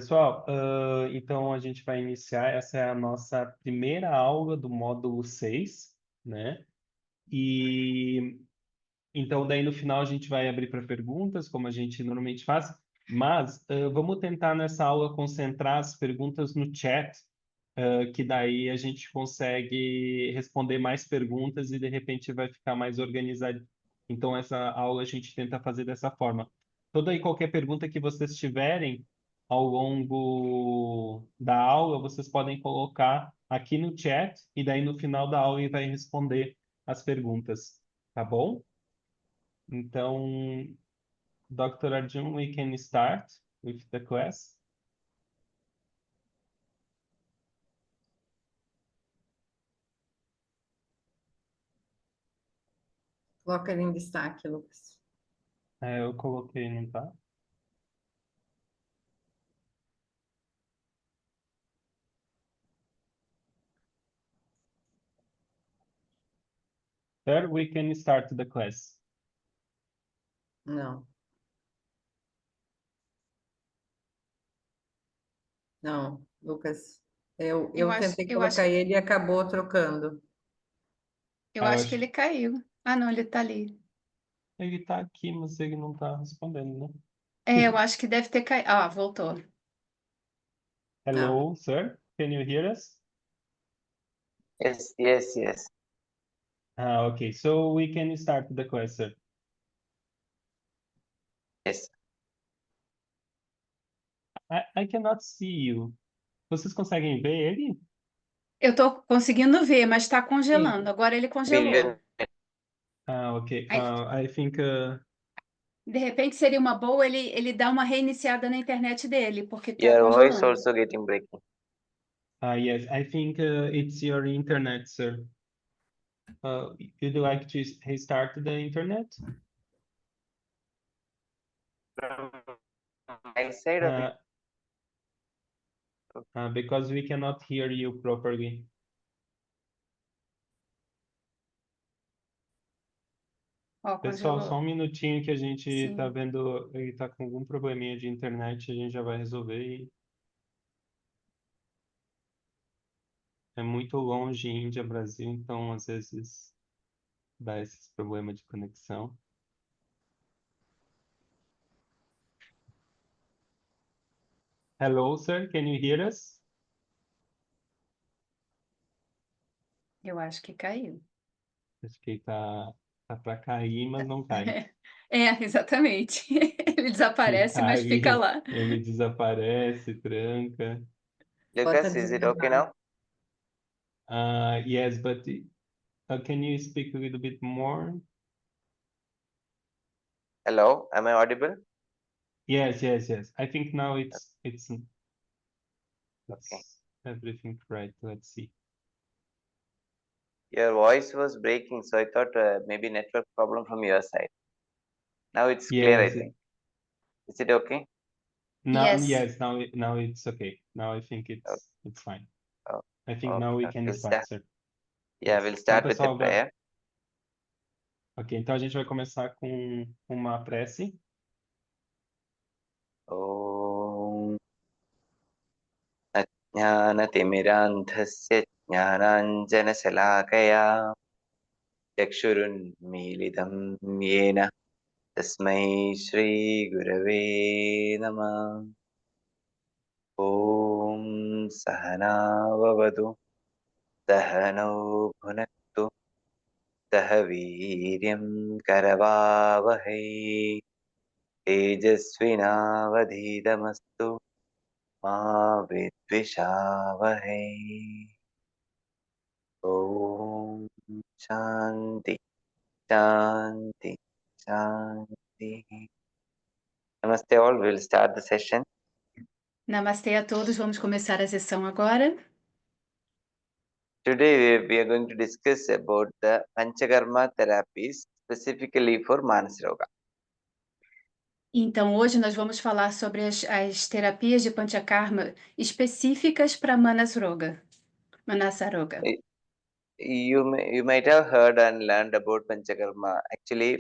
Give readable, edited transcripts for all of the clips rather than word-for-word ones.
Pessoal, então a gente vai iniciar. Essa é a nossa primeira aula do módulo 6, né? E então, daí no final a gente vai abrir para perguntas, como a gente normalmente faz, mas vamos tentar nessa aula concentrar as perguntas no chat, que daí a gente consegue responder mais perguntas e de repente vai ficar mais organizado. Então, essa aula a gente tenta fazer dessa forma. Toda e qualquer pergunta que vocês tiverem ao longo da aula, vocês podem colocar aqui no chat e daí no final da aula ele vai responder as perguntas, tá bom? Então, Dr. Arjun, we can start with the class. Coloca ele em destaque, Lucas. Eu coloquei, não tá? There, we can start the class. Não. Não, Lucas. Eu tentei Eu acho, colocar ele e acabou trocando. eu Eu acho que acho ele caiu. Ah, não, ele tá ali. ele tá aqui, mas ele não tá respondendo, né? É, eu acho que deve ter caído. Ah, voltou. Não. Hello, sir. Can you hear us? Yes, yes, yes. Okay. So we can start the class, sir. Yes. I cannot see you. Vocês conseguem ver ele? Eu tô conseguindo ver, mas tá Sim. congelando. Agora ele congelou. Okay. Aí, I think de repente seria uma boa ele dar uma reiniciada na internet dele, porque tá Your voice congelando. also getting breaking. yes, I think it's your internet, sir. You'd like to restart the internet? My side of it. Because we cannot hear you properly. Ó, Pessoal, congelou. só um minutinho que a gente tá Sim. vendo, ele tá com algum probleminha de internet, a gente já vai resolver. É muito longe, Índia, Brasil, então às vezes dá esses problemas de conexão. Hello, sir, can you hear us? Eu acho que caiu. Acho que tá para cair, mas não cai. É, exatamente. Ele Ele desaparece, mas fica cai, lá. ele desaparece, tranca. Bota Lucas, is it okay desligado. now? Yes, but can you speak a little bit more? Hello, am I audible? Yes. I think now it's Okay. everything right. Let's see. Your voice was breaking, so I thought maybe network problem from your side. Now it's clear, I Yes, think. Is it okay? Yes. now it's okay. Now I think it's fine. Oh, I think now okay, we okay. can We'll start, start. sir. Yeah, Yes. we'll Então, start with the pessoal, prayer. ok, então a gente vai começar com uma prece. Om Ajnanatimirandhasya Jnananjanasalakaya Chakshurunmilitam Yena Tasmai Shri Gurave Namah. Om Sahana Vavatu Sahano Bhunaktu Sahaviryam Karavavahai Tejasvinavadhitamastu Ma Vidvishavahai. Om Shanti Shanti Shanti. Namaste all, we'll start the session. Namastê a todos, vamos começar a sessão agora. Today we are going to discuss about the Panchakarma therapies specifically for Manasa Roga. Então, hoje nós vamos falar sobre as terapias de Panchakarma específicas para Manasroga. Manasaroga. You might have heard and learned about Panchakarma. Actually,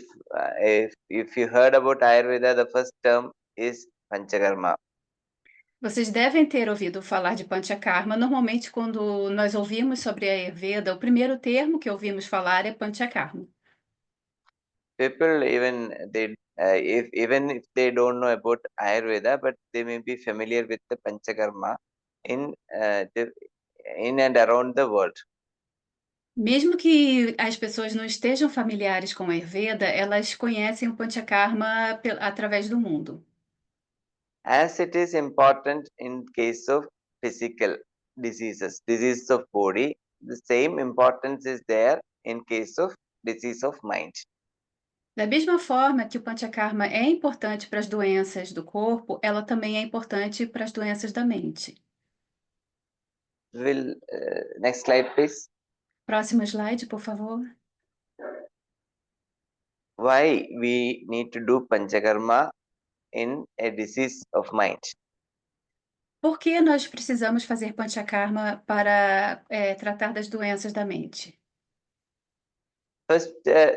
if you heard about Ayurveda, the first term is Panchakarma. Vocês devem ter ouvido falar de Panchakarma. Normalmente, quando nós ouvimos sobre a Ayurveda, o primeiro termo que ouvimos falar é Panchakarma. People even if they don't know about Ayurveda, but they may be familiar with the Panchakarma in in and around the world. Mesmo que as pessoas não estejam familiares com a Ayurveda, elas conhecem o Panchakarma através do mundo. As it is important in case of physical diseases of body, the same importance is there in case of disease of mind. Da mesma forma que o Panchakarma é importante para as doenças do corpo, ela também é importante para as doenças da mente. Next slide, please. Próximo slide, por favor. Why we need to do Panchakarma in a disease of mind? Por que nós precisamos fazer Panchakarma para tratar das doenças da mente? First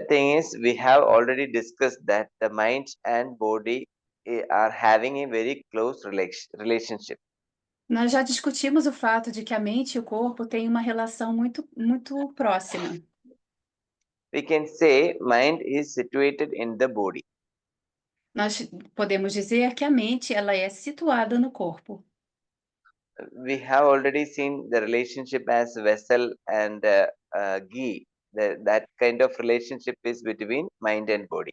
thing is, we have already discussed that the mind and body are having a very close relationship. Nós já discutimos o fato de que a mente e o corpo têm uma relação muito próxima. We can say mind is situated in the body. Nós podemos dizer que a mente ela é situada no corpo. We have already seen the relationship as vessel and ghee. That kind of relationship is between mind and body.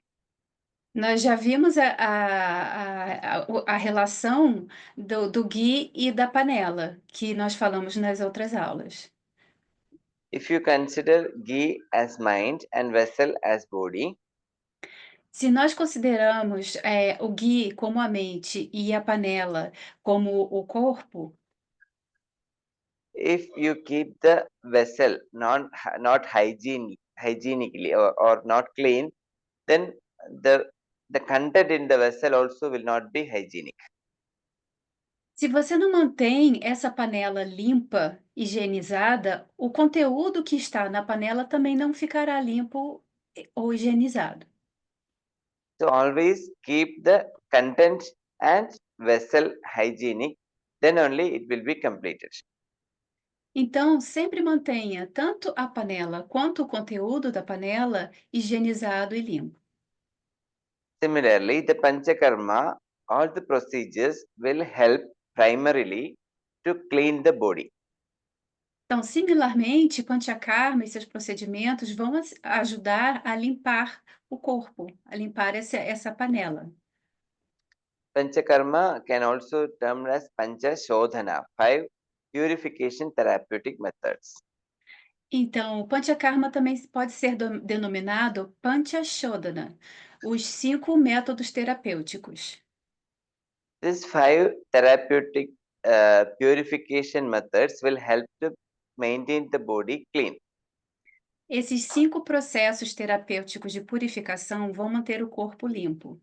Nós já vimos a relação do ghee e da panela, que nós falamos nas outras aulas. If you consider ghee as mind and vessel as body, Se nós consideramos o ghee como a mente e a panela como o corpo, if you keep the vessel not hygienically or not clean, then the content in the vessel also will not be hygienic. se você não mantém essa panela limpa, higienizada, o conteúdo que está na panela também não ficará limpo ou higienizado. So always keep the content and vessel hygienic, then only it will be completed. Então, sempre mantenha tanto a panela quanto o conteúdo da panela higienizado e limpo. Similarly, the Panchakarma, all the procedures will help primarily to clean the body. Então, similarmente, Panchakarma e seus procedimentos vão ajudar a limpar o corpo, a limpar essa panela. Panchakarma can also termed as Pancha Shodhana, 5 purification therapeutic methods. Então, o Panchakarma também pode ser denominado Panchashodhana, os 5 métodos terapêuticos. These 5 therapeutic purification methods will help to maintain the body clean. Esses 5 processos terapêuticos de purificação vão manter o corpo limpo.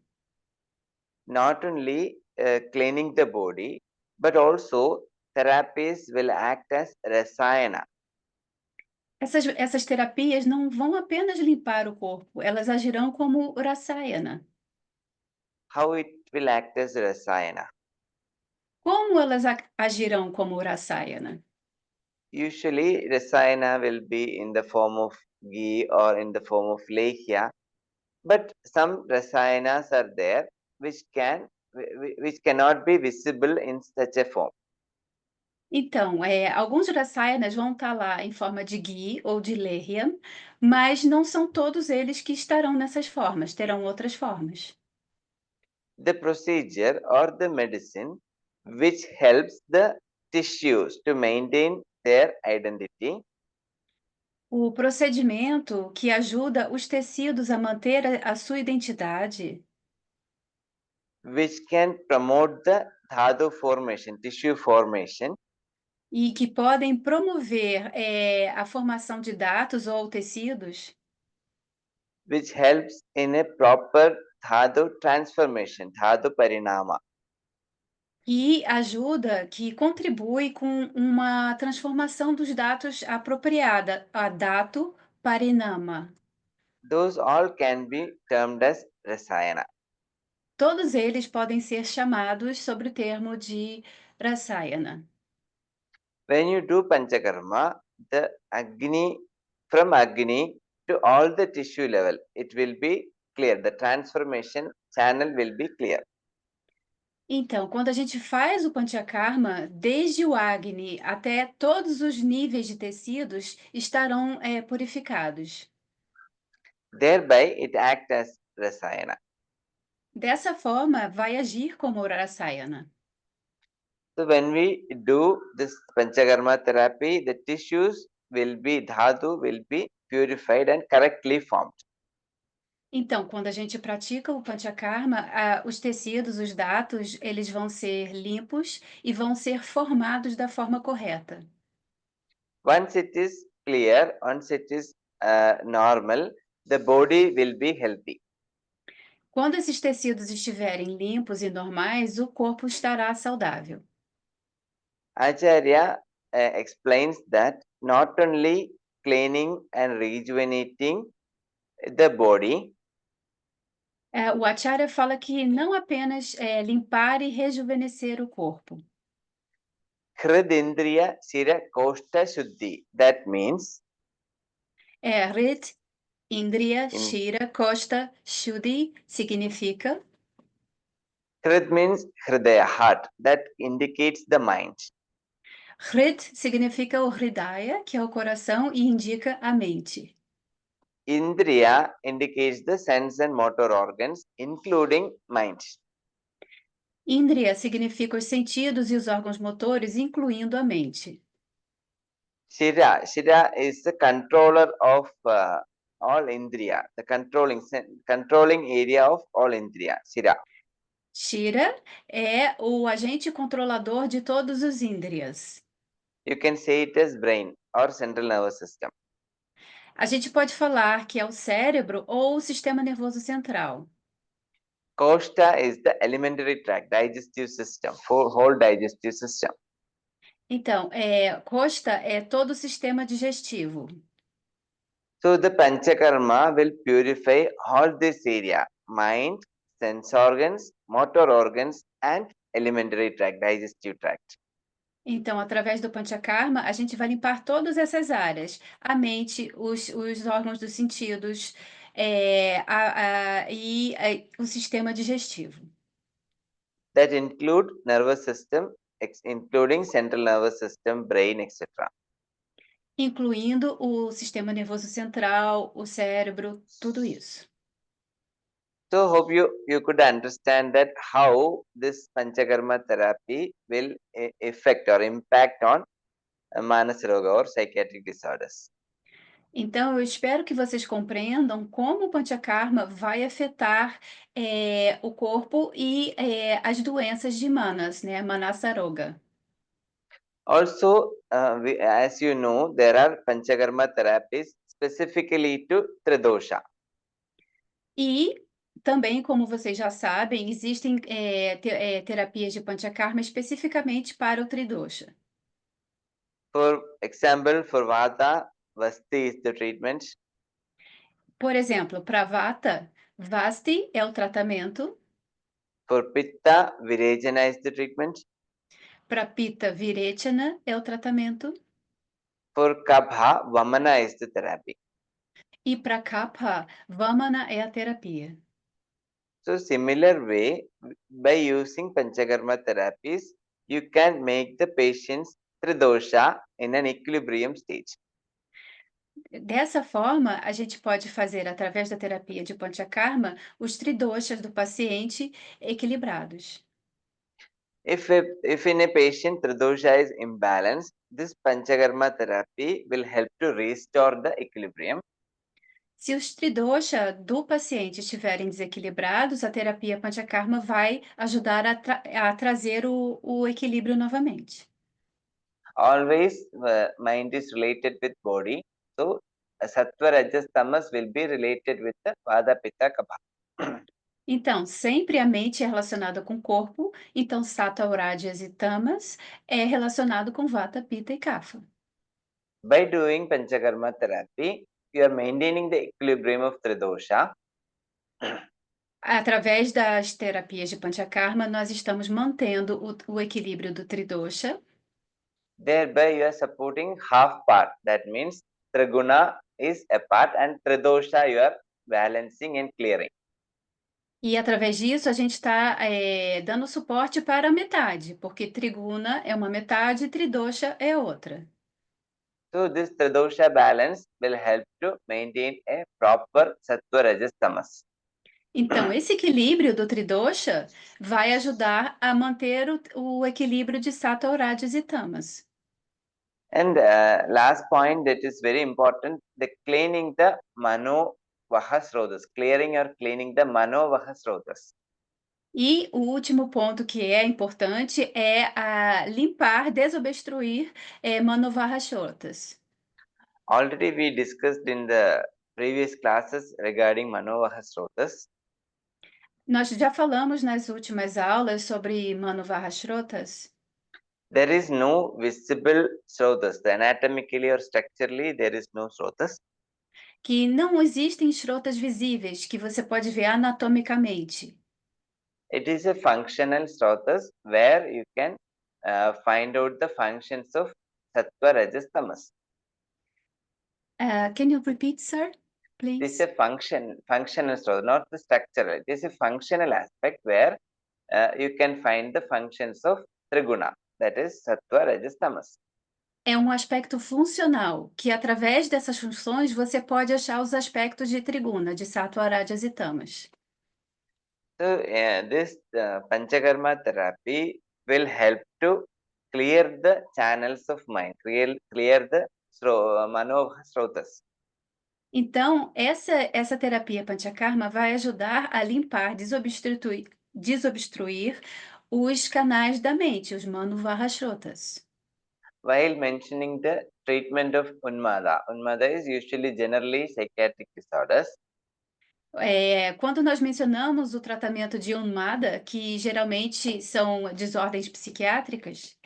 Not only cleaning the body, but also therapies will act as rasayana. Essas terapias não vão apenas limpar o corpo, elas agirão como rasayana. How it will act as rasayana? Como elas agirão como rasayana? Usually, rasayana will be in the form of ghee or in the form of lehya, but some rasayanas are there which cannot be visible in such a form. Então, alguns rasayanas vão estar lá em forma de ghee ou de lehya, mas não são todos eles que estarão nessas formas, terão outras formas. The procedure or the medicine which helps the tissues to maintain their identity O procedimento que ajuda os tecidos a manter a sua identidade, which can promote the dhatu formation, tissue formation, e que podem promover a formação de dados ou tecidos, which helps in a proper dhatu transformation, dhatu parinama. que contribui com uma transformação dos dados apropriada, a dato parinama. Those all can be termed as rasayana. Todos eles podem ser chamados sob o termo de Rasayana. When you do Panchakarma, the Agni, from Agni to all the tissue level, it will be clear. The transformation channel will be clear. Então, quando a gente faz o Panchakarma, desde o Agni até todos os níveis de tecidos estarão purificados. Thereby, it acts as Rasayana. Dessa forma, vai agir como Rasayana. So when we do this Panchakarma therapy, the tissues will be, dhatu will be purified and correctly formed. Então, quando a gente pratica o Panchakarma, os tecidos, os datos, eles vão ser limpos e vão ser formados da forma correta. Once it is clear, once it is normal, the body will be healthy. Quando esses tecidos estiverem limpos e normais, o corpo estará saudável. Acharya explains that not only cleaning and rejuvenating the body, O Acharya fala que não apenas limpar e rejuvenescer o corpo. Hridindriya Shira Koshta Shuddhi. That means Rit, Indriya, Shira, Kosta, Shuddhi significa. Hrid means Hridaya, heart. That indicates the mind. Hrit significa o Hridaya, que é o coração, e indica a mente. Indriya indicates the sense and motor organs, including mind. Indriya significa os sentidos e os órgãos motores, incluindo a mente. Shira is the controller of all Indriya, the controlling area of all Indriya. Shira. Shira é o agente controlador de todos os Indriyas. You can say it as brain or central nervous system. A gente pode falar que é o cérebro ou o sistema nervoso central. Koshta is the alimentary tract, digestive system, whole digestive system. Então, Kosta é todo o sistema digestivo. So the Panchakarma will purify all this area: mind, sense organs, motor organs, and alimentary tract, digestive tract. Então, através do Panchakarma, a gente vai limpar todas essas áreas: a mente, os órgãos dos sentidos e o sistema digestivo. That include nervous system, including central nervous system, brain, etc. Incluindo o sistema nervoso central, o cérebro, tudo isso. So hope you could understand that how this Panchakarma therapy will affect or impact on Manasa Roga or psychiatric disorders. Então, eu espero que vocês compreendam como o Panchakarma vai afetar o corpo e as doenças de Manas, né? Manasaroga. Also, as you know, there are Panchakarma therapies specifically to Tridosha. E também, como vocês já sabem, existem terapias de Panchakarma especificamente para o Tridosha. For example, for Vata, Vasti is the treatment. Por exemplo, para Vata, Vasti é o tratamento. For Pitta, Virechana is the treatment. Para Pitta, Virechana é o tratamento. For Kabha, Vamana is the therapy. E para Kapha, Vamana é a terapia. So similar way, by using Panchakarma therapies, you can make the patients Tridosha in an equilibrium stage. Dessa forma, a gente pode fazer, através da terapia de Panchakarma, os tridoshas do paciente equilibrados. If in a patient Tridosha is imbalanced, this Panchakarma therapy will help to restore the equilibrium. Se os tridosha do paciente estiverem desequilibrados, a terapia Panchakarma vai ajudar a trazer o equilíbrio novamente. Always mind is related with body. So Sattva, Rajas, Tamas will be related with the Vata, Pitta, Kapha. Então, sempre a mente é relacionada com o corpo, então Sattva, Rajas e Tamas é relacionado com Vata, Pitta e Kapha. By doing Panchakarma therapy, you are maintaining the equilibrium of Tridosha. Através das terapias de Panchakarma, nós estamos mantendo o equilíbrio do Tridosha. Thereby you are supporting half part. That means Triguna is a part and Tridosha you are balancing and clearing. E através disso a gente está dando suporte para a metade, porque Triguna é uma metade e Tridosha é outra. So this Tridosha balance will help to maintain a proper Sattva Rajas Tamas. Então, esse equilíbrio do Tridosha vai ajudar a manter o equilíbrio de Sattva, Rajas e Tamas. And last point that is very important, the cleaning the Mano Vahasrotas, clearing or cleaning the Mano Vahasrotas. E o último ponto que é importante é limpar, desobstruir Manovahashotas. Already we discussed in the previous classes regarding Mano Vahasrotas. Nós já falamos nas últimas aulas sobre Manovahashotas. There is no visible Srotas. Anatomically or structurally, there is no Srotas. Que não existem shrotas visíveis que você pode ver anatomicamente. It is a functional Srotas where you can find out the functions of Sattva, Rajas, Tamas. Can you repeat, sir, please? This is a functional Srota, not the structural. It is a functional aspect where you can find the functions of Triguna, that is Sattva, Rajas, Tamas. É um aspecto funcional, que através dessas funções você pode achar os aspectos de Triguna, de Sattva, Rajas e Tamas. So this Panchakarma therapy will help to clear the channels of mind, clear the Mano Srotas. Então, essa terapia Panchakarma vai ajudar a limpar, desobstruir os canais da mente, os Manovahashotas. While mentioning the treatment of Unmada, Unmada is usually generally psychiatric disorders. Quando nós mencionamos o tratamento de Unmada, que geralmente são desordens psiquiátricas,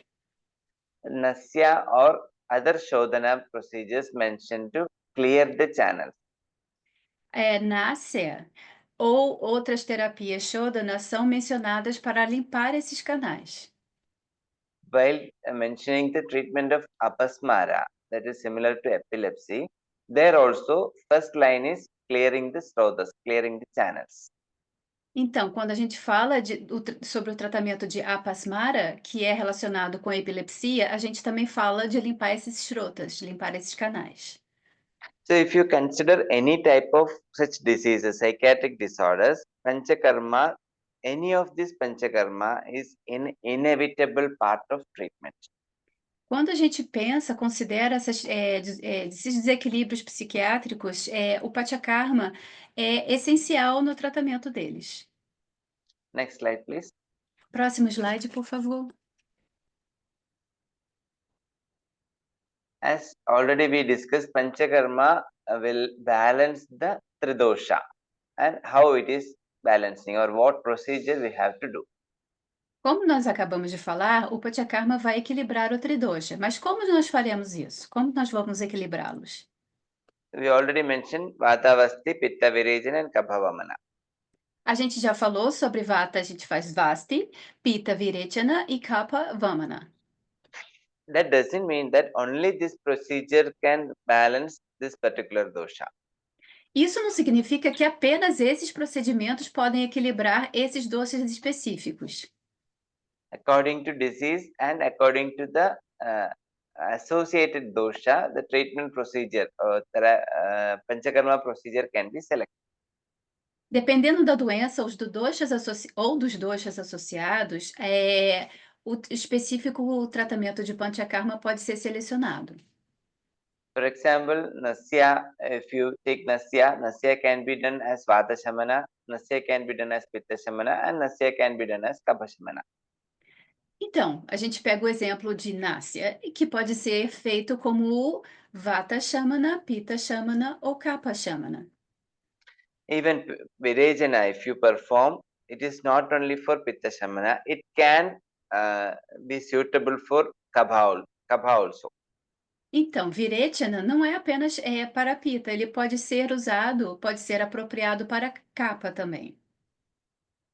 Nasya or other Shodhana procedures mentioned to clear the channels. Náusea ou outras terapias Shodhana são mencionadas para limpar esses canais. While mentioning the treatment of Apasmara, that is similar to epilepsy, there also first line is clearing the srotas, clearing the channels. Então, quando a gente fala sobre o tratamento de Apasmara, que é relacionado com a epilepsia, a gente também fala de limpar esses shrotas, limpar esses canais. So if you consider any type of such diseases, psychiatric disorders, Panchakarma, any of this Panchakarma is an inevitable part of treatment. Quando a gente considera esses desequilíbrios psiquiátricos, o Panchakarma é essencial no tratamento deles. Next slide, please. Próximo slide, por favor. As already we discussed, Panchakarma will balance the Tridosha and how it is balancing or what procedure we have to do. Como nós acabamos de falar, o Panchakarma vai equilibrar o Tridosha, mas como nós faremos isso? Como nós vamos equilibrá-los? We already mentioned Vata, Vasti, Pitta, Virejana and Kapha, Vamana. A gente já falou sobre Vata, a gente faz Vasti, Pitta, Virechana e Kapha, Vamana. That doesn't mean that only this procedure can balance this particular dosha. Isso não significa que apenas esses procedimentos podem equilibrar esses doshas específicos. According to disease and according to the associated dosha, the treatment procedure or Panchakarma procedure can be selected. Dependendo da doença ou dos doshas associados, o específico tratamento de Panchakarma pode ser selecionado. For example, Nasya, if you take Nasya can be done as Vata Shamana, Nasya can be done as Pitta Shamana, and Nasya can be done as Kapha Shamana. Então, a gente pega o exemplo de Nasya, que pode ser feito como Vata Shamana, Pitta Shamana ou Kapha Shamana. Even Virejana, if you perform, it is not only for Pitta Shamana, it can be suitable for Kapha also. Então, Virechana não é apenas para Pitta, ele pode ser usado, pode ser apropriado para Kapha também.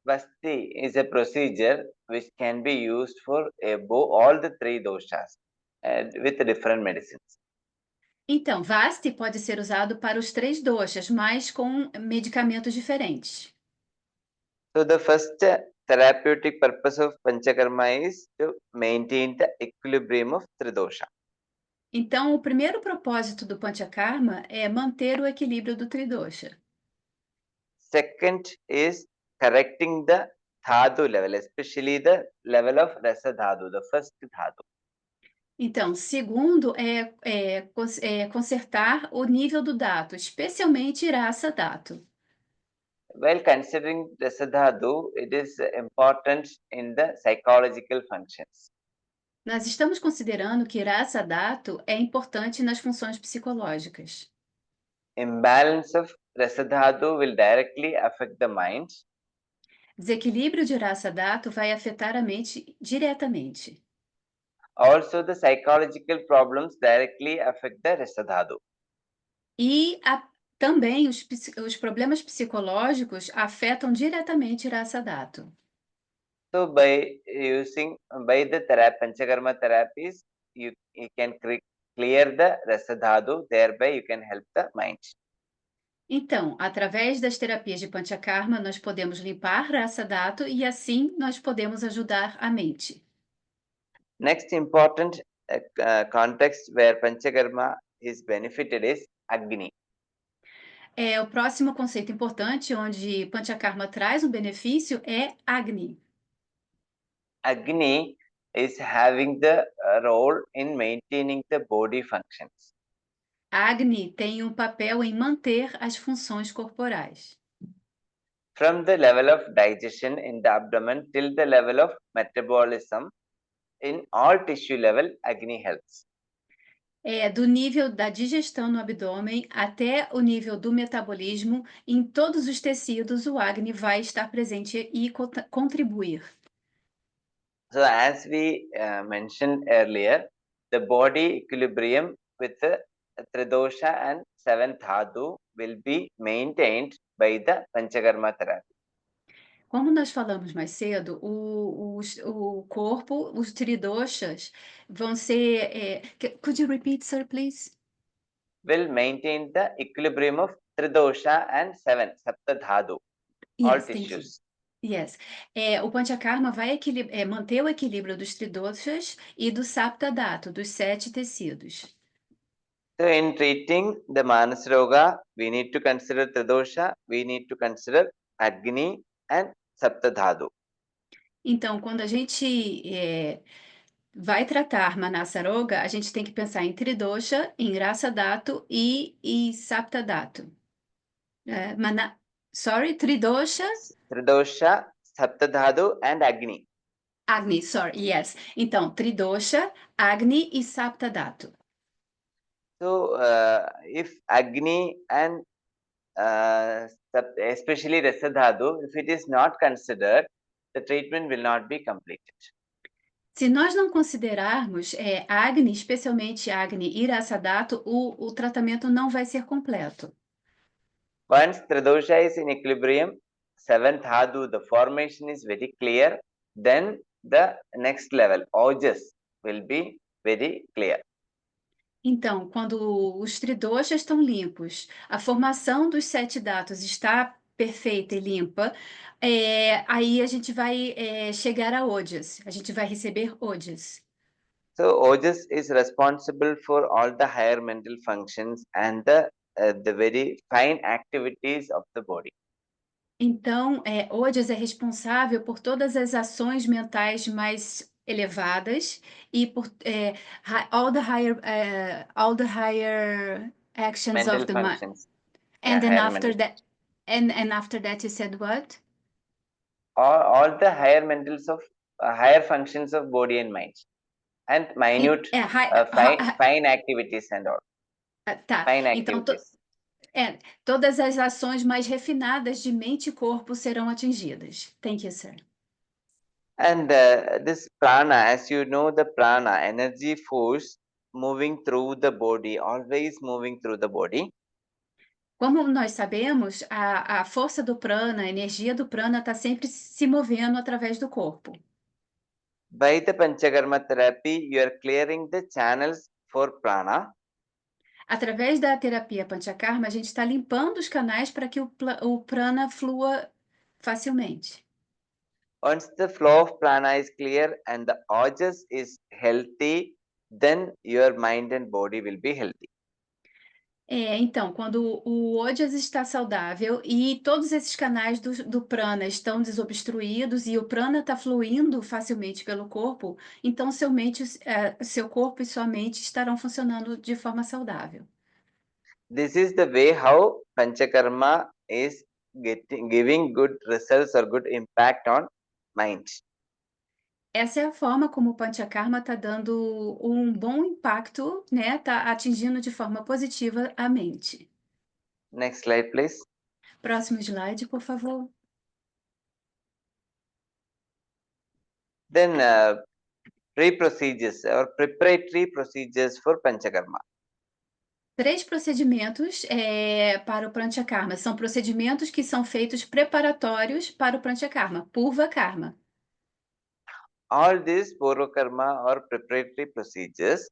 Vasti is a procedure which can be used for all the three doshas with different medicines. Então, Vasti pode ser usado para os 3 doshas, mas com medicamentos diferentes. So the first therapeutic purpose of Panchakarma is to maintain the equilibrium of Tridosha. Então, o primeiro propósito do Panchakarma é manter o equilíbrio do Tridosha. Second is correcting the dhatu level, especially the level of rasa dhatu, the first dhatu. Então, segundo consertar o nível do dato, especialmente Rasa Dato. While considering rasa dhatu, it is important in the psychological functions. Nós estamos considerando que Rasa Dato é importante nas funções psicológicas. Imbalance of rasa dhatu will directly affect the mind. Desequilíbrio de Rasa Dato vai afetar a mente diretamente. Also, the psychological problems directly affect the rasa dhatu. E também os problemas psicológicos afetam diretamente Rasa Dato. So by the Panchakarma therapies, you can clear the rasa dhatu, thereby you can help the mind. Então, através das terapias de Panchakarma, nós podemos limpar Rasa Dato e assim nós podemos ajudar a mente. Next important context where Panchakarma is benefited is Agni. O próximo conceito importante onde Panchakarma traz um benefício é Agni. Agni is having the role in maintaining the body functions. Agni tem um papel em manter as funções corporais. From the level of digestion in the abdomen till the level of metabolism, in all tissue level, Agni helps. Do nível da digestão no abdômen até o nível do metabolismo, em todos os tecidos, o Agni vai estar presente e contribuir. So as we mentioned earlier, the body equilibrium with the Tridosha and 7th dhatu will be maintained by the Panchakarma therapy. Como nós falamos mais cedo, o corpo, os tridoshas, vão ser. Could you repeat, sir, please? Will maintain the equilibrium of Tridosha and 7th, Sapta dhatu, all Yes, thank you. tissues. Yes. O Panchakarma vai manter o equilíbrio dos tridoshas e do Sapta Dhatu, dos 7 tecidos. So in treating the Manas Roga, we need to consider Tridosha, we need to consider Agni and Sapta dhatu. Então, quando a gente vai tratar Manasa Roga, a gente tem que pensar em Tridosha, em Rasa Dhatu e Sapta Dhatu. Tridosha. Tridosha, Sapta dhatu and Agni. Agni, sorry, yes. Então, Tridosha, Agni e Sapta Dhatu. So, if Agni and especially Rasa dhatu, if it is not considered, the treatment will not be completed. Se nós não considerarmos Agni, especialmente Agni e Rasa Dhatu, o tratamento não vai ser completo. Once Tridosha is in equilibrium, 7th dhatu, the formation is very clear, then the next level, Ojas, will be very clear. Então, quando os tridoshas estão limpos, a formação dos 7 dhatus está perfeita e limpa, aí a gente vai chegar a Ojas, a gente vai receber Ojas. So Ojas is responsible for all the higher mental functions and the very fine activities of the body. Então, Ojas é responsável por todas as ações mentais mais elevadas e por all the higher actions Mental of the mind. functions. And then higher after mental. that, and after that, you said what? All the higher mentals of higher functions of body and mind, and minute fine activities and all. Tá. Fine Então, activities. todas as ações mais refinadas de mente e corpo serão atingidas. Thank you, sir. And this prana, as you know, the prana, energy force moving through the body, always moving through the body. Como nós sabemos, a força do prana, a energia do prana está sempre se movendo através do corpo. By the Panchakarma therapy, you are clearing the channels for prana. Através da terapia Panchakarma, a gente está limpando os canais para que o prana flua facilmente. Once the flow of prana is clear and the ojas is healthy, then your mind and body will be healthy. Então, quando o Ojas está saudável e todos esses canais do prana estão desobstruídos e o prana está fluindo facilmente pelo corpo, então seu corpo e sua mente estarão funcionando de forma saudável. This is the way how Panchakarma is giving good results or good impact on mind. Essa é a forma como o Panchakarma está dando um bom impacto, né? Está atingindo de forma positiva a mente. Next slide, please. Próximo slide, por favor. Then pre-procedures or preparatory procedures for Panchakarma. 3 procedimentos para o Panchakarma. São procedimentos que são feitos preparatórios para o Panchakarma, Purva Karma. All these Purva Karma or preparatory procedures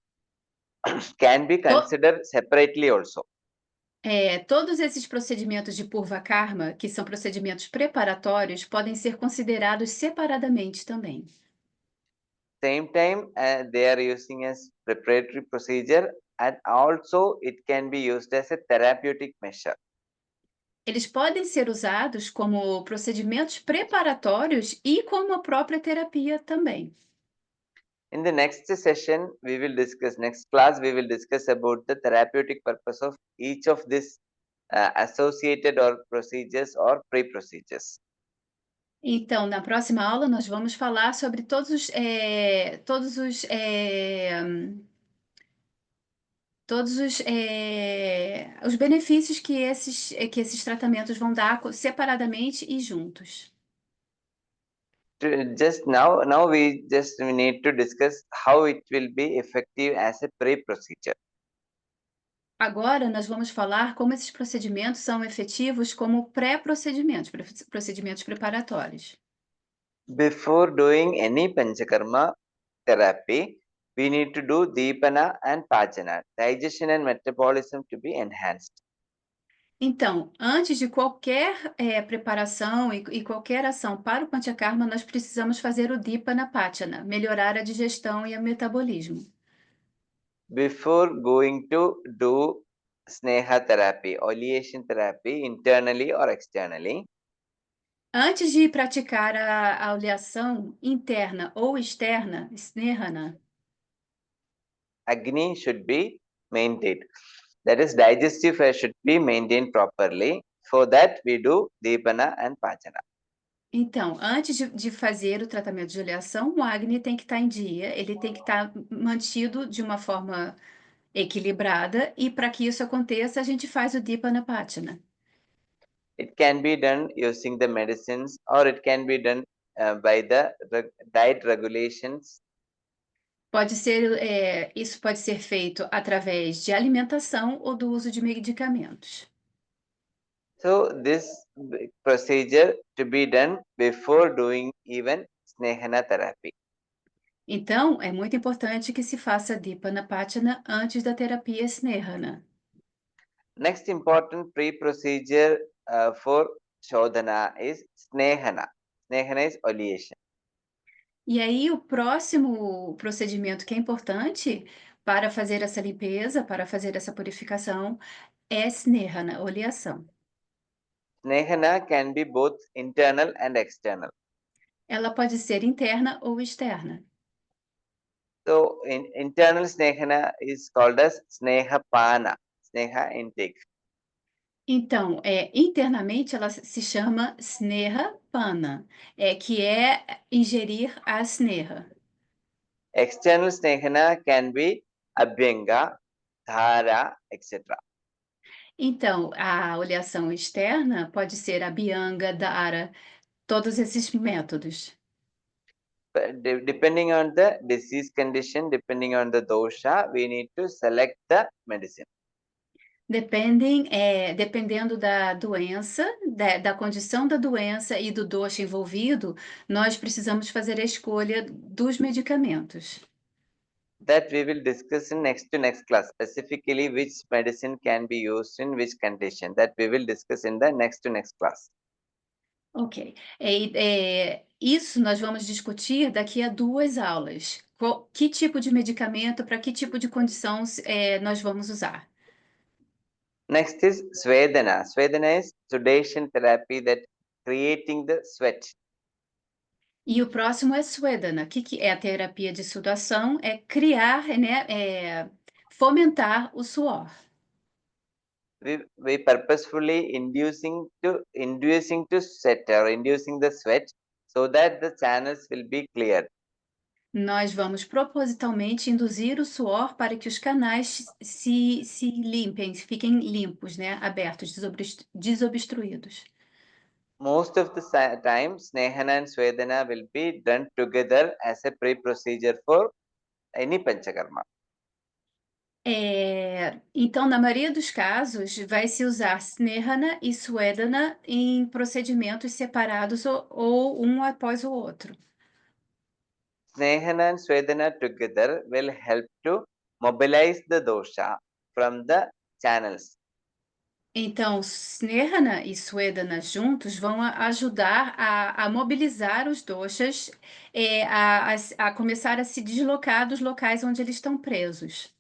can be considered separately also. Todos esses procedimentos de Purva Karma, que são procedimentos preparatórios, podem ser considerados separadamente também. Same time, they are using as preparatory procedure and also it can be used as a therapeutic measure. Eles podem ser usados como procedimentos preparatórios e como a própria terapia também. In the next session, next class, we will discuss about the therapeutic purpose of each of these associated or procedures or pre-procedures. Então, na próxima aula, nós vamos falar sobre os benefícios que esses tratamentos vão dar separadamente e juntos. Just now we need to discuss how it will be effective as a pre-procedure. Agora, nós vamos falar como esses procedimentos são efetivos como pré-procedimentos, procedimentos preparatórios. Before doing any Panchakarma therapy, we need to do Deepana and Pachana, digestion and metabolism to be enhanced. Então, antes de qualquer preparação e qualquer ação para o Panchakarma, nós precisamos fazer o Dipana Pachana, melhorar a digestão e o metabolismo. Before going to do Sneha therapy, oleation therapy, internally or externally, Antes de praticar a oleação interna ou externa, Snehana, Agni should be maintained. That is, digestive phase should be maintained properly. For that, we do Deepana and Pachana. então, antes de fazer o tratamento de oleação, o Agni tem que estar em dia, ele tem que estar mantido de uma forma equilibrada, e para que isso aconteça, a gente faz o Dipana Pachana. It can be done using the medicines or it can be done by the diet regulations. Isso pode ser feito através de alimentação ou do uso de medicamentos. So this procedure to be done before doing even Snehana therapy. Então, é muito importante que se faça Dipana Pachana antes da terapia Snehana. Next important pre-procedure for Shodhana is Snehana. Snehana is oleation. E aí, o próximo procedimento que é importante para fazer essa limpeza, para fazer essa purificação, é Snehana, oleação. Snehana can be both internal and external. Ela pode ser interna ou externa. So internal Snehana is called as Snehapana, Sneha intake. Então, internamente ela se chama Sneha Pana, que é ingerir a Sneha. External Snehana can be Abhyanga, Dhara, etc. Então, a oleação externa pode ser a Abhyanga, Dara, todos esses métodos. Depending on the disease condition, depending on the dosha, we need to select the medicine. Dependendo da doença, da condição da doença e do dosha envolvido, nós precisamos fazer a escolha dos medicamentos. That we will discuss in next class, specifically which medicine can be used in which condition. That we will discuss in the next class. Ok. Isso nós vamos discutir daqui a 2 aulas. Que tipo de medicamento, para que tipo de condição nós vamos usar? Next is Svedana. Svedana is sudation therapy that creating the sweat. E o próximo é Swedana. Que é a terapia de sudação? É criar, né, fomentar o suor. We purposefully inducing to sweat or inducing the sweat so that the channels will be cleared. Nós vamos propositalmente induzir o suor para que os canais se limpem, fiquem limpos, né, abertos, desobstruídos. Most of the time, Snehana and Svedana will be done together as a pre-procedure for any Panchakarma. Então, na maioria dos casos, vai se usar Snehana e Swedana em procedimentos separados ou um após o outro. Snehana and Svedana together will help to mobilize the dosha from the channels. Então, Snehana e Swedana juntos vão ajudar a mobilizar os doshas, a começar a se deslocar dos locais onde eles estão presos.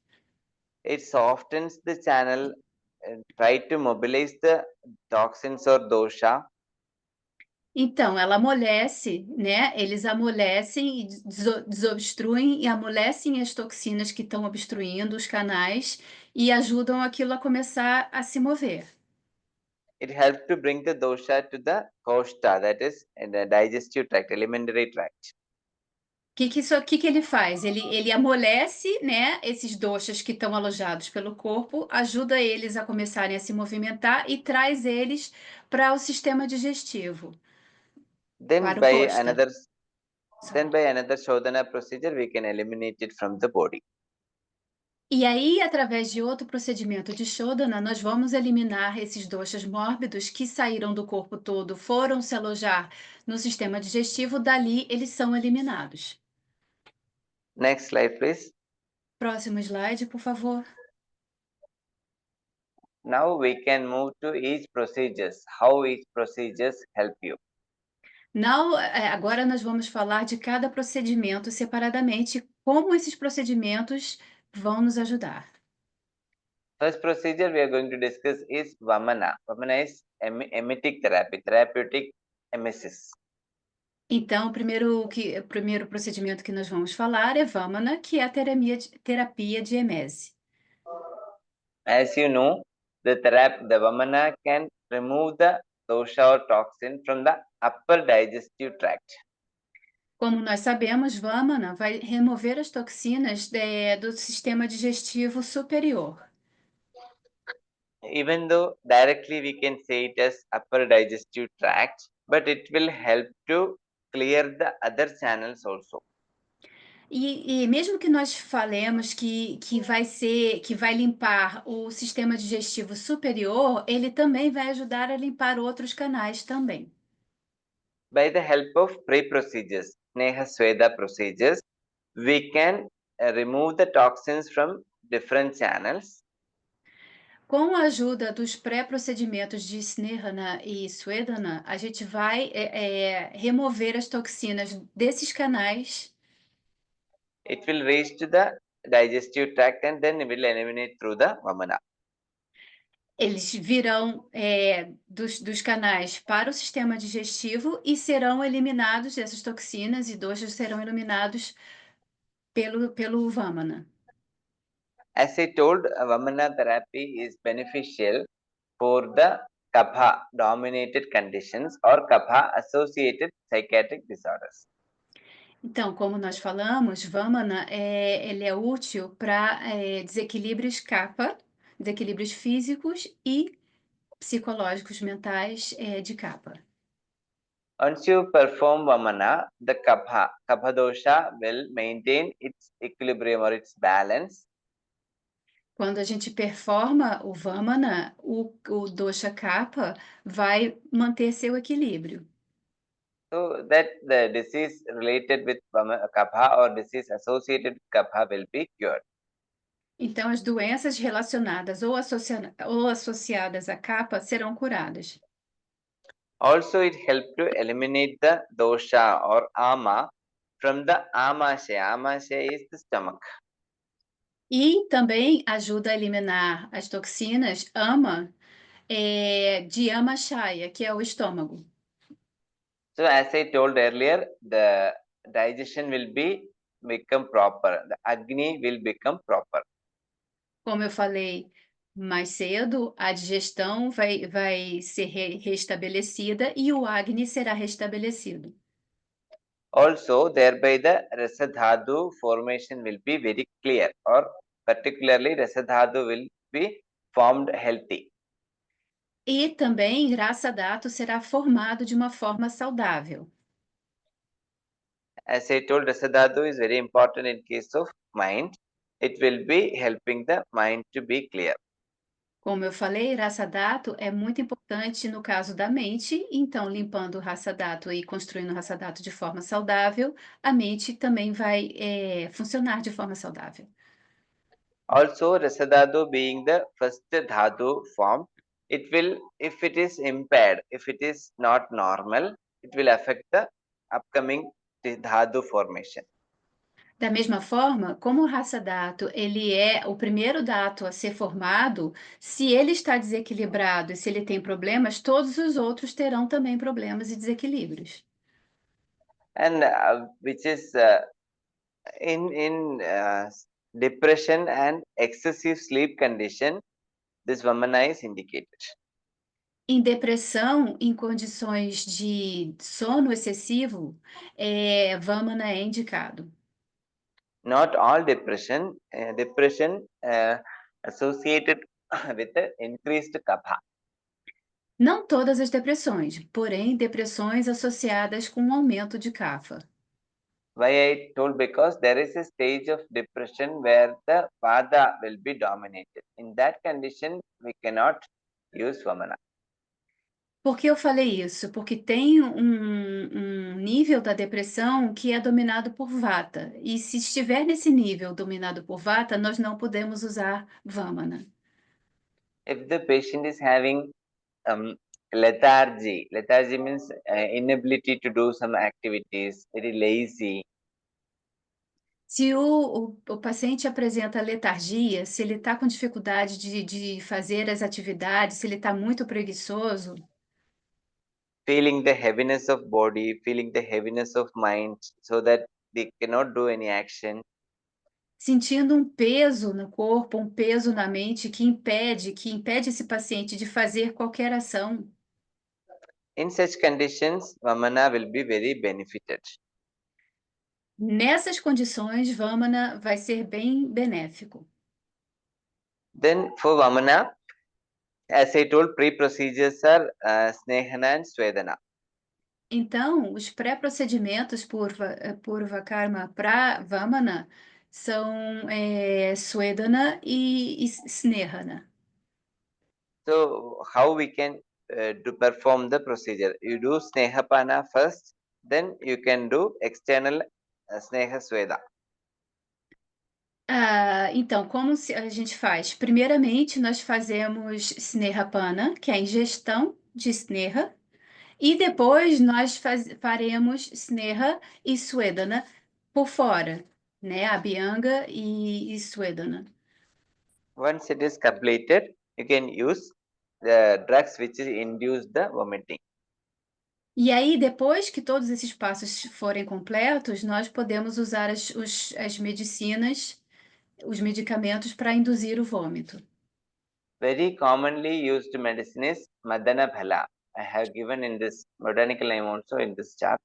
It softens the channel and try to mobilize the toxins or dosha. Então, ela amolece, né? Eles amolecem e desobstruem e amolecem as toxinas que estão obstruindo os canais e ajudam aquilo a começar a se mover. It helps to bring the dosha to the koshta, that is in the digestive tract, alimentary tract. Que ele faz? Ele amolece, né, esses doshas que estão alojados pelo corpo, ajuda eles a começarem a se movimentar e traz eles para o sistema digestivo, Then para o by kosta. another Shodhana procedure, we can eliminate it from the body. E aí, através de outro procedimento de Shodhana, nós vamos eliminar esses doshas mórbidos que saíram do corpo todo, foram se alojar no sistema digestivo, dali eles são eliminados. Next slide, please. Próximo slide, por favor. Now we can move to each procedures, how each procedures help you. Agora nós vamos falar de cada procedimento separadamente, como esses procedimentos vão nos ajudar. First procedure we are going to discuss is Vamana. Vamana is emetic therapy, therapeutic emesis. Então, o primeiro procedimento que nós vamos falar é Vamana, que é a terapia de emese. As you know, the Vamana can remove the dosha or toxin from the upper digestive tract. Como nós sabemos, Vamana vai remover as toxinas do sistema digestivo superior. Even though directly we can say it as upper digestive tract, but it will help to clear the other channels also. E mesmo que nós falemos que vai limpar o sistema digestivo superior, ele também vai ajudar a limpar outros canais também. By the help of pre-procedures, Sneha Sweda procedures, we can remove the toxins from different channels. Com a ajuda dos pré-procedimentos de Snehana e Swedana, a gente vai remover as toxinas desses canais. It will reach to the digestive tract and then it will eliminate through the Vamana. Eles virão dos canais para o sistema digestivo e serão eliminados, essas toxinas e doshas serão eliminados pelo Vamana. As I told, Vamana therapy is beneficial for the Kapha dominated conditions or Kapha associated psychiatric disorders. Então, como nós falamos, Vamana ele é útil para desequilíbrios kapha, desequilíbrios físicos e psicológicos mentais de kapha. Once you perform Vamana, the Kapha dosha will maintain its equilibrium or its balance. Quando a gente performa o Vamana, o dosha Kapha vai manter seu equilíbrio. So that the disease related with Kapha or disease associated with Kapha will be cured. Então, as doenças relacionadas ou associadas a Kapha serão curadas. Also, it helps to eliminate the dosha or ama from the amashaya. Amashaya is the stomach. E também ajuda a eliminar as toxinas AMA de Amashaya, que é o estômago. So, as I told earlier, the digestion will become proper. The Agni will become proper. Como eu falei mais cedo, a digestão vai ser restabelecida e o Agni será restabelecido. Also, thereby the Rasadhatu formation will be very clear, or particularly Rasadhatu will be formed healthy. E também Rasa Dhatu será formado de uma forma saudável. As I told, Rasadhatu is very important in case of mind. It will be helping the mind to be clear. Como eu falei, Rasa Dhatu é muito importante no caso da mente, então limpando o Rasa Dhatu e construindo o Rasa Dhatu de forma saudável, a mente também vai funcionar de forma saudável. Also, Rasadhatu being the first dhatu form, it will, if it is impaired, if it is not normal, it will affect the upcoming dhatu formation. Da mesma forma, como o Rasa Dhatu, ele é o primeiro Dhatu a ser formado, se ele está desequilibrado e se ele tem problemas, todos os outros terão também problemas e desequilíbrios. And which is in depression and excessive sleep condition, this Vamana is indicated. Em depressão, em condições de sono excessivo, Vamana é indicado. Not all depression, depression associated with the increased kapha. Não todas as depressões, porém depressões associadas com um aumento de kapha. Why I told, because there is a stage of depression where the vada will be dominated. In that condition, we cannot use Vamana. Por que eu falei isso? Porque tem um nível da depressão que é dominado por Vata. E se estiver nesse nível dominado por Vata, nós não podemos usar Vamana. If the patient is having lethargy, lethargy means inability to do some activities, very lazy. Se o paciente apresenta letargia, se ele está com dificuldade de fazer as atividades, se ele está muito preguiçoso, Feeling the heaviness of body, feeling the heaviness of mind, so that they cannot do any action. sentindo um peso no corpo, um peso na mente que impede esse paciente de fazer qualquer ação. In such conditions, Vamana will be very benefited. Nessas condições, Vamana vai ser bem benéfico. Then for Vamana, as I told, pre-procedures are Snehana and Swedana. Então, os pré-procedimentos por Vakarma para Vamana são Swedana e Snehana. So how we can to perform the procedure? You do Snehapana first, then you can do external Sneha Sweda. Então, como a gente faz? Primeiramente, nós fazemos Snehapana, que é a ingestão de Sneha, e depois nós faremos Sneha e Swedana por fora, né? Abhyanga e Swedana. Once it is completed, you can use the drugs which induce the vomiting. E aí, depois que todos esses passos forem completos, nós podemos usar as medicinas, os medicamentos para induzir o vômito. Very commonly used medicine is Madana Phala. I have given in this botanical name also in this chart.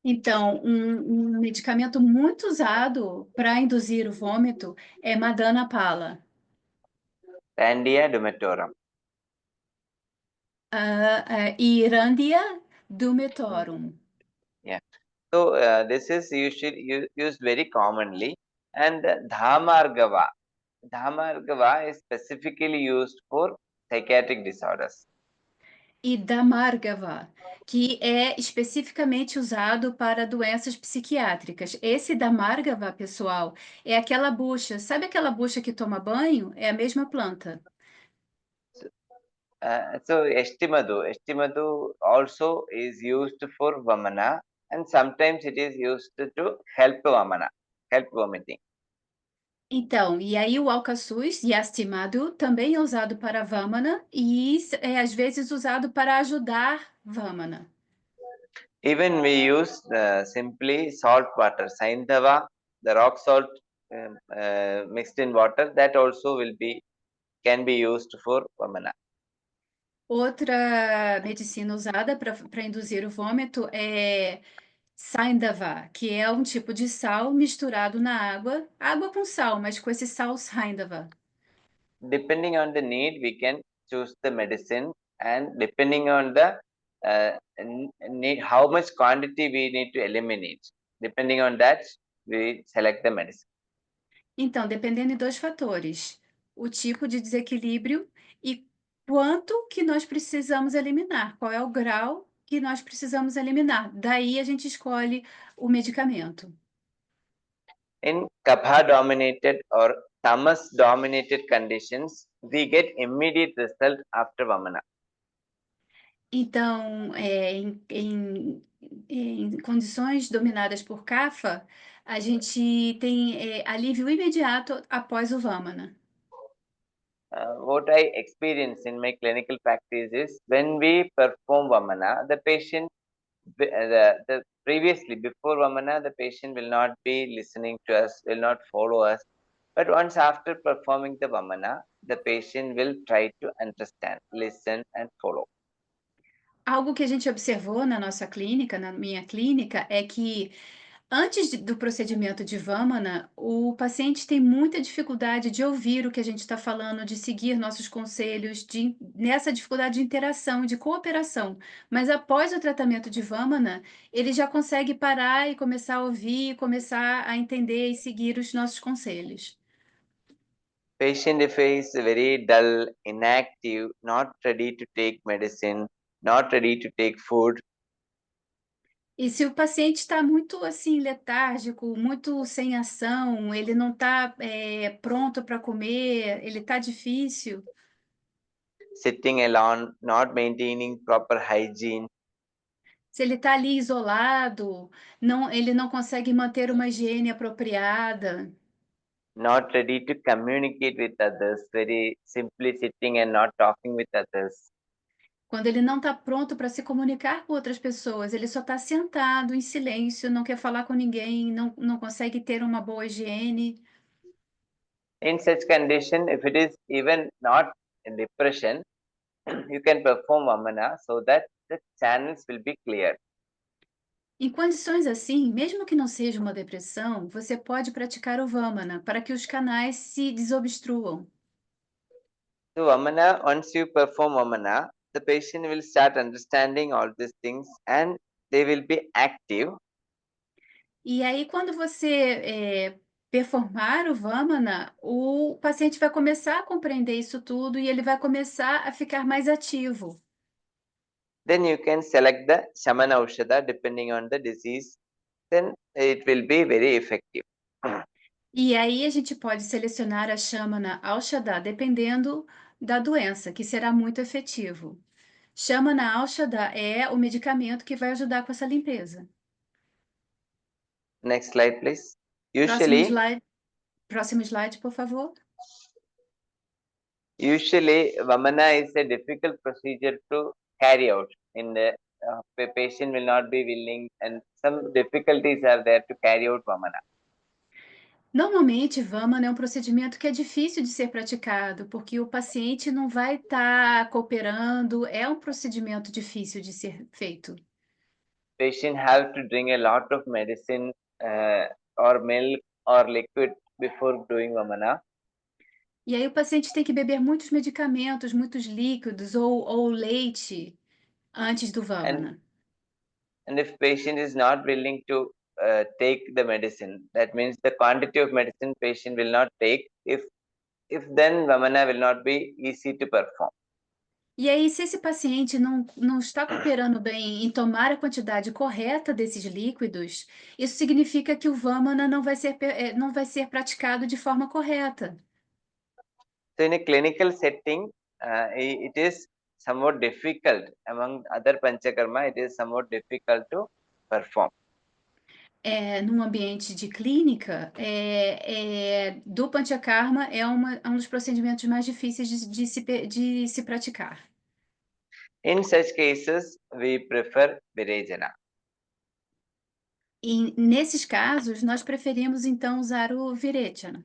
Então, um medicamento muito usado para induzir o vômito é Madana Phala. Randia dumetorum. Irandia dumetorum. Yeah. So this is used very commonly. And Dhamargava. Dhamargava is specifically used for psychiatric disorders. E Damargava, que é especificamente usado para doenças psiquiátricas. Esse Damargava, pessoal, é aquela bucha. Sabe aquela bucha que toma banho? É a mesma planta. So Estimadu also is used for Vamana, and sometimes it is used to help Vamana, help vomiting. Então, e aí o alcaçuz, Yastimadu, também é usado para Vamana e é às vezes usado para ajudar Vamana. Even we use simply salt water, Saindhava, the rock salt mixed in water, that also can be used for Vamana. Outra medicina usada para induzir o vômito é Saindava, que é um tipo de sal misturado na água, água com sal, mas com esse sal Saindava. Depending on the need, we can choose the medicine, and depending on the need, how much quantity we need to eliminate. Depending on that, we select the medicine. Então, dependendo de dois fatores: o tipo de desequilíbrio e quanto que nós precisamos eliminar, qual é o grau que nós precisamos eliminar. Daí a gente escolhe o medicamento. In Kapha dominated or Tamas dominated conditions, we get immediate result after Vamana. Então, em condições dominadas por Kapha, a gente tem alívio imediato após o Vamana. What I experience in my clinical practice is when we perform Vamana, the patient, previously before Vamana, the patient will not be listening to us, will not follow us. But once after performing the Vamana, the patient will try to understand, listen, and follow. Algo que a gente observou na nossa clínica, na minha clínica, é que antes do procedimento de Vamana, o paciente tem muita dificuldade de ouvir o que a gente está falando, de seguir nossos conselhos, nessa dificuldade de interação, de cooperação. Mas após o tratamento de Vamana, ele já consegue parar e começar a ouvir, começar a entender e seguir os nossos conselhos. Patient if is very dull, inactive, not ready to take medicine, not ready to take food, E se o paciente está muito assim letárgico, muito sem ação, ele não está pronto para comer, ele está difícil, sitting alone, not maintaining proper hygiene, se ele está ali isolado, ele não consegue manter uma higiene apropriada, not ready to communicate with others, very simply sitting and not talking with others. quando ele não está pronto para se comunicar com outras pessoas, ele só está sentado em silêncio, não quer falar com ninguém, não consegue ter uma boa higiene. In such condition, if it is even not depression, you can perform Vamana so that the channels will be clear. Em condições assim, mesmo que não seja uma depressão, você pode praticar o Vamana para que os canais se desobstruam. So Vamana, once you perform Vamana, the patient will start understanding all these things and they will be active. E aí, quando você performar o Vamana, o paciente vai começar a compreender isso tudo e ele vai começar a ficar mais ativo. Then you can select the Shamana Aushadha depending on the disease. Then it will be very effective. E aí a gente pode selecionar a Shamana Aushadha dependendo da doença, que será muito efetivo. Shamana Aushadha é o medicamento que vai ajudar com essa limpeza. Next slide, please. Próximo slide, por favor. Usually, Vamana is a difficult procedure to carry out. In the patient will not be willing, and some difficulties are there to carry out Vamana. Normalmente, Vamana é um procedimento que é difícil de ser praticado, porque o paciente não vai estar cooperando, é um procedimento difícil de ser feito. Patient have to drink a lot of medicine or milk or liquid before doing Vamana. E aí o paciente tem que beber muitos medicamentos, muitos líquidos ou leite antes do Vamana. And if patient is not willing to take the medicine, that means the quantity of medicine patient will not take. If if then Vamana will not be easy to perform. E aí, se esse paciente não está cooperando bem em tomar a quantidade correta desses líquidos, isso significa que o Vamana não vai ser praticado de forma correta. So in a clinical setting, it is somewhat difficult. Among other Panchakarma, it is somewhat difficult to perform. Num ambiente de clínica, do Panchakarma é um dos procedimentos mais difíceis de se praticar. In such cases, we prefer Virejana. E nesses casos, nós preferimos então usar o Virechana.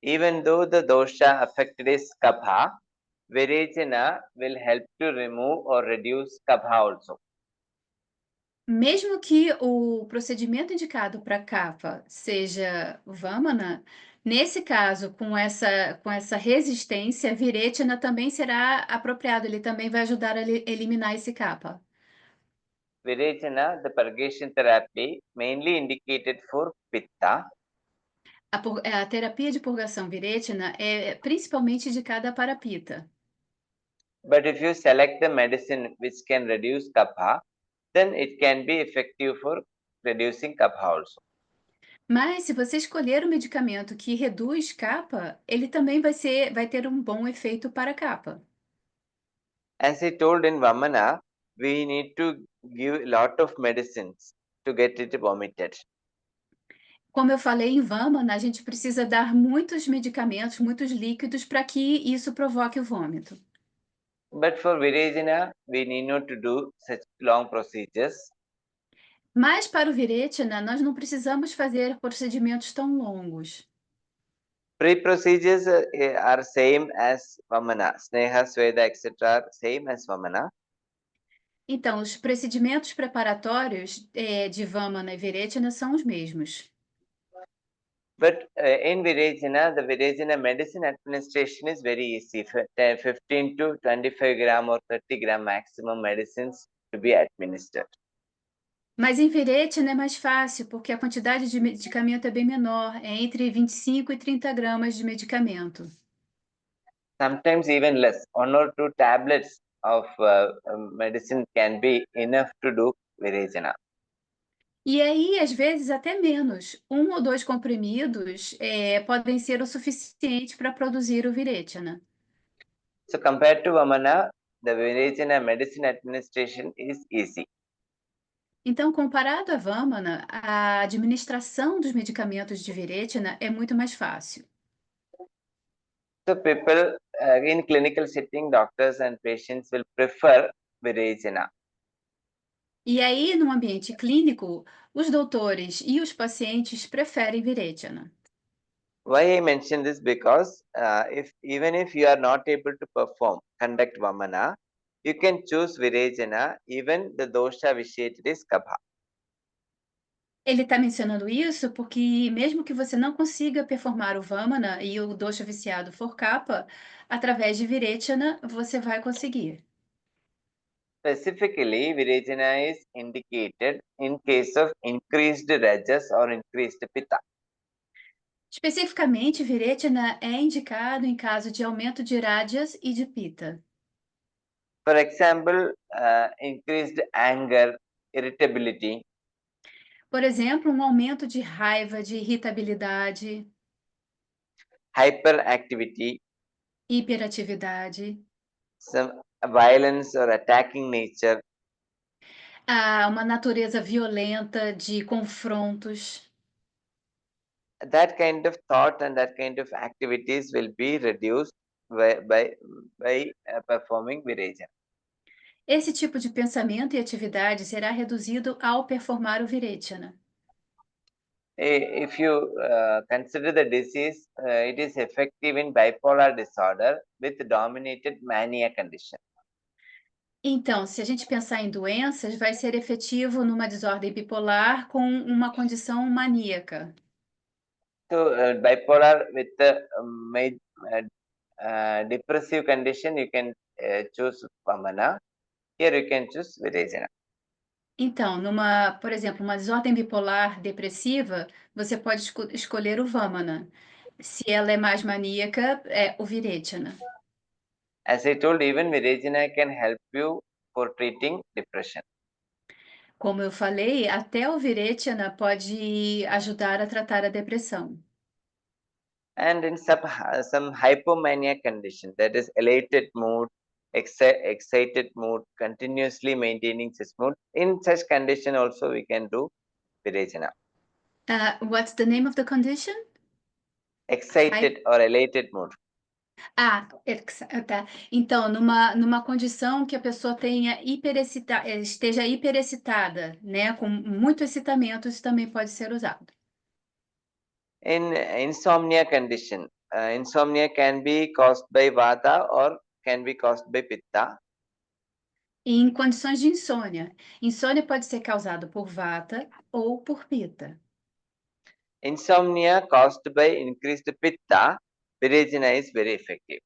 Even though the dosha affected is Kapha, Virejana will help to remove or reduce Kapha also. Mesmo que o procedimento indicado para Kapha seja Vamana, nesse caso, com essa resistência, Virechana também será apropriado, ele também vai ajudar a eliminar esse Kapha. Virejana, the purgation therapy, mainly indicated for Pitta. A terapia de purgação Virechana é principalmente indicada para Pitta. But if you select the medicine which can reduce Kapha, then it can be effective for reducing Kapha also. Mas se você escolher o medicamento que reduz Kapha, ele também vai ter um bom efeito para Kapha. As I told in Vamana, we need to give a lot of medicines to get it vomited. Como eu falei em Vamana, a gente precisa dar muitos medicamentos, muitos líquidos para que isso provoque o vômito. But for Virejana, we need not to do such long procedures. Mas para o Virechana, nós não precisamos fazer procedimentos tão longos. Pre-procedures are same as Vamana. Sneha, Sweda, etc. are same as Vamana. Então, os procedimentos preparatórios de Vamana e Virechana são os mesmos. But in Virejana, the Virejana medicine administration is very easy. 15 to 25 gram or 30 gram maximum medicines to be administered. Mas em Virechana é mais fácil, porque a quantidade de medicamento é bem menor, é entre 25 e 30 gramas de medicamento. Sometimes even less. 1 or 2 tablets of medicine can be enough to do Virejana. E aí, às vezes, até menos. 1 ou 2 comprimidos podem ser o suficiente para produzir o Virechana. So compared to Vamana, the Virejana medicine administration is easy. Então, comparado a Vamana, a administração dos medicamentos de Virechana é muito mais fácil. So people in clinical setting, doctors and patients will prefer Virejana. E aí, no ambiente clínico, os doutores e os pacientes preferem Virechana. Why I mention this? Because even if you are not able to conduct Vamana, you can choose Virejana, even the dosha vitiated is Kapha. Ele está mencionando isso porque, mesmo que você não consiga performar o Vamana e o dosha viciado for Kapha, através de Virechana, você vai conseguir. Specifically, Virejana is indicated in case of increased Rajas or increased Pitta. Especificamente, Virechana é indicado em caso de aumento de Rajas e de Pitta. For example, increased anger, irritability. Por exemplo, um aumento de raiva, de irritabilidade, Hyperactivity, hiperatividade, some violence or attacking nature. uma natureza violenta de confrontos. That kind of thought and that kind of activities will be reduced by performing Virejana. Esse tipo de pensamento e atividade será reduzido ao performar o Virechana. If you consider the disease, it is effective in bipolar disorder with dominated mania condition. Então, se a gente pensar em doenças, vai ser efetivo numa desordem bipolar com uma condição maníaca. So, bipolar with depressive condition, you can choose Vamana. Here you can choose Virejana. Então, por exemplo, uma desordem bipolar depressiva, você pode escolher o Vamana. Se ela é mais maníaca, é o Virechana. As I told, even Virechana can help you for treating depression. Como eu falei, até o Virechana pode ajudar a tratar a depressão. And in some hypomania condition, that is elated mood, excited mood, continuously maintaining such mood, in such condition also we can do Virechana. What's the name of the condition? Excited or elated mood. Tá. Então, numa condição que a pessoa esteja hiperexcitada, né, com muito excitamento, isso também pode ser usado. In insomnia condition, insomnia can be caused by Vata or can be caused by Pitta. Em condições de insônia, insônia pode ser causado por Vata ou por Pitta. Insomnia caused by increased Pitta, Virechana is very effective.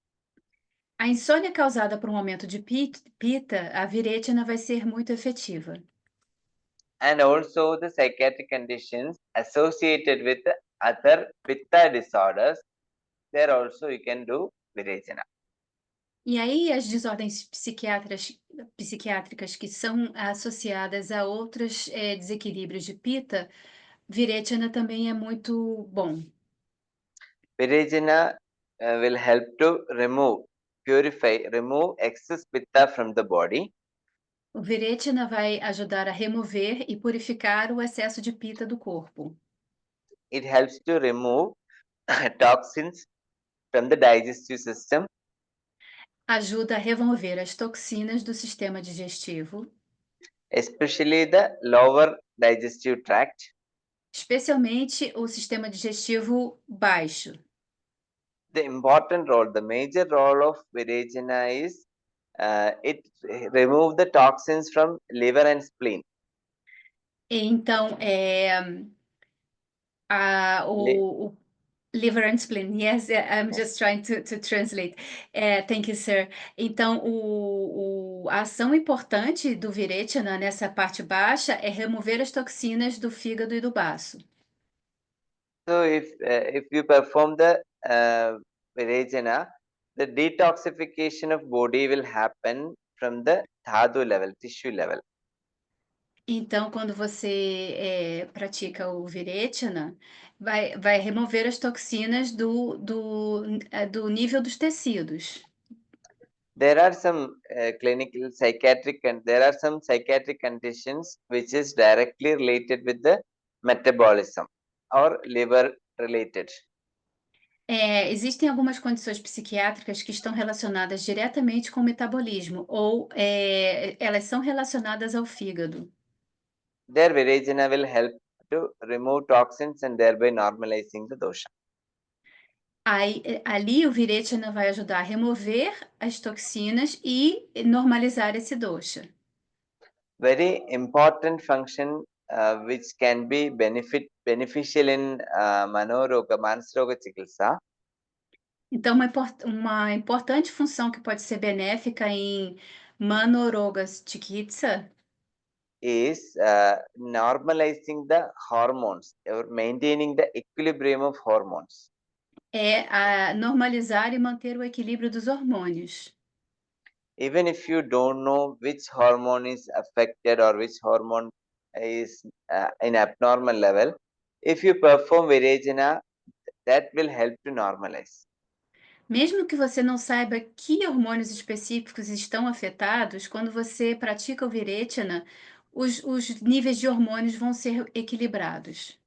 A insônia causada por um aumento de Pitta, a Virechana vai ser muito efetiva. And also the psychiatric conditions associated with other Pitta disorders, there also you can do Virechana. E aí, as desordens psiquiátricas que são associadas a outros desequilíbrios de Pitta, Virechana também é muito bom. Virechana will help to remove excess Pitta from the body. O Virechana vai ajudar a remover e purificar o excesso de Pitta do corpo. It helps to remove toxins from the digestive system. Ajuda a remover as toxinas do sistema digestivo, Especially the lower digestive tract. especialmente o sistema digestivo baixo. The major role of Virechana is it remove the toxins from liver and spleen. Então, o liver and spleen. Yes, I'm just trying to translate. Thank you, sir. Então, a ação importante do Virechana nessa parte baixa é remover as toxinas do fígado e do baço. So if you perform the Virechana, the detoxification of body will happen from the dhatu level, tissue level. Então, quando você pratica o Virechana, vai remover as toxinas do nível dos tecidos. There are some there are some psychiatric conditions which is directly related with the metabolism or liver related. Existem algumas condições psiquiátricas que estão relacionadas diretamente com o metabolismo, ou elas são relacionadas ao fígado. Their Virechana will help to remove toxins and thereby normalizing the dosha. Ali o Virechana vai ajudar a remover as toxinas e normalizar esse dosha. Very important function which can be beneficial in Manasroga Chikitsa. Então, uma importante função que pode ser benéfica em Manoroga Chikitsa is normalizing the hormones or maintaining the equilibrium of hormones. é normalizar e manter o equilíbrio dos hormônios. Even if you don't know which hormone is affected or which hormone is in abnormal level, if you perform Virechana, that will help to normalize. Mesmo que você não saiba que hormônios específicos estão afetados, quando você pratica o Virechana, os níveis de hormônios vão ser equilibrados.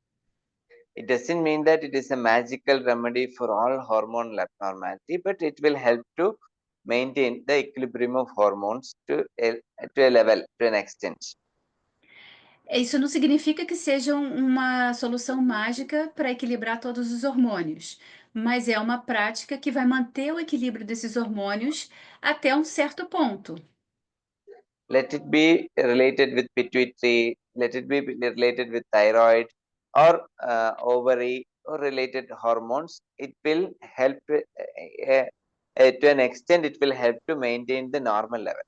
It doesn't mean that it is a magical remedy for all hormonal abnormality, but it will help to maintain the equilibrium of hormones to a level, to an extent. Isso não significa que seja uma solução mágica para equilibrar todos os hormônios, mas é uma prática que vai manter o equilíbrio desses hormônios até um certo ponto. Let it be related with pituitary, let it be related with thyroid or ovary or related hormones. It will help to an extent, it will help to maintain the normal level.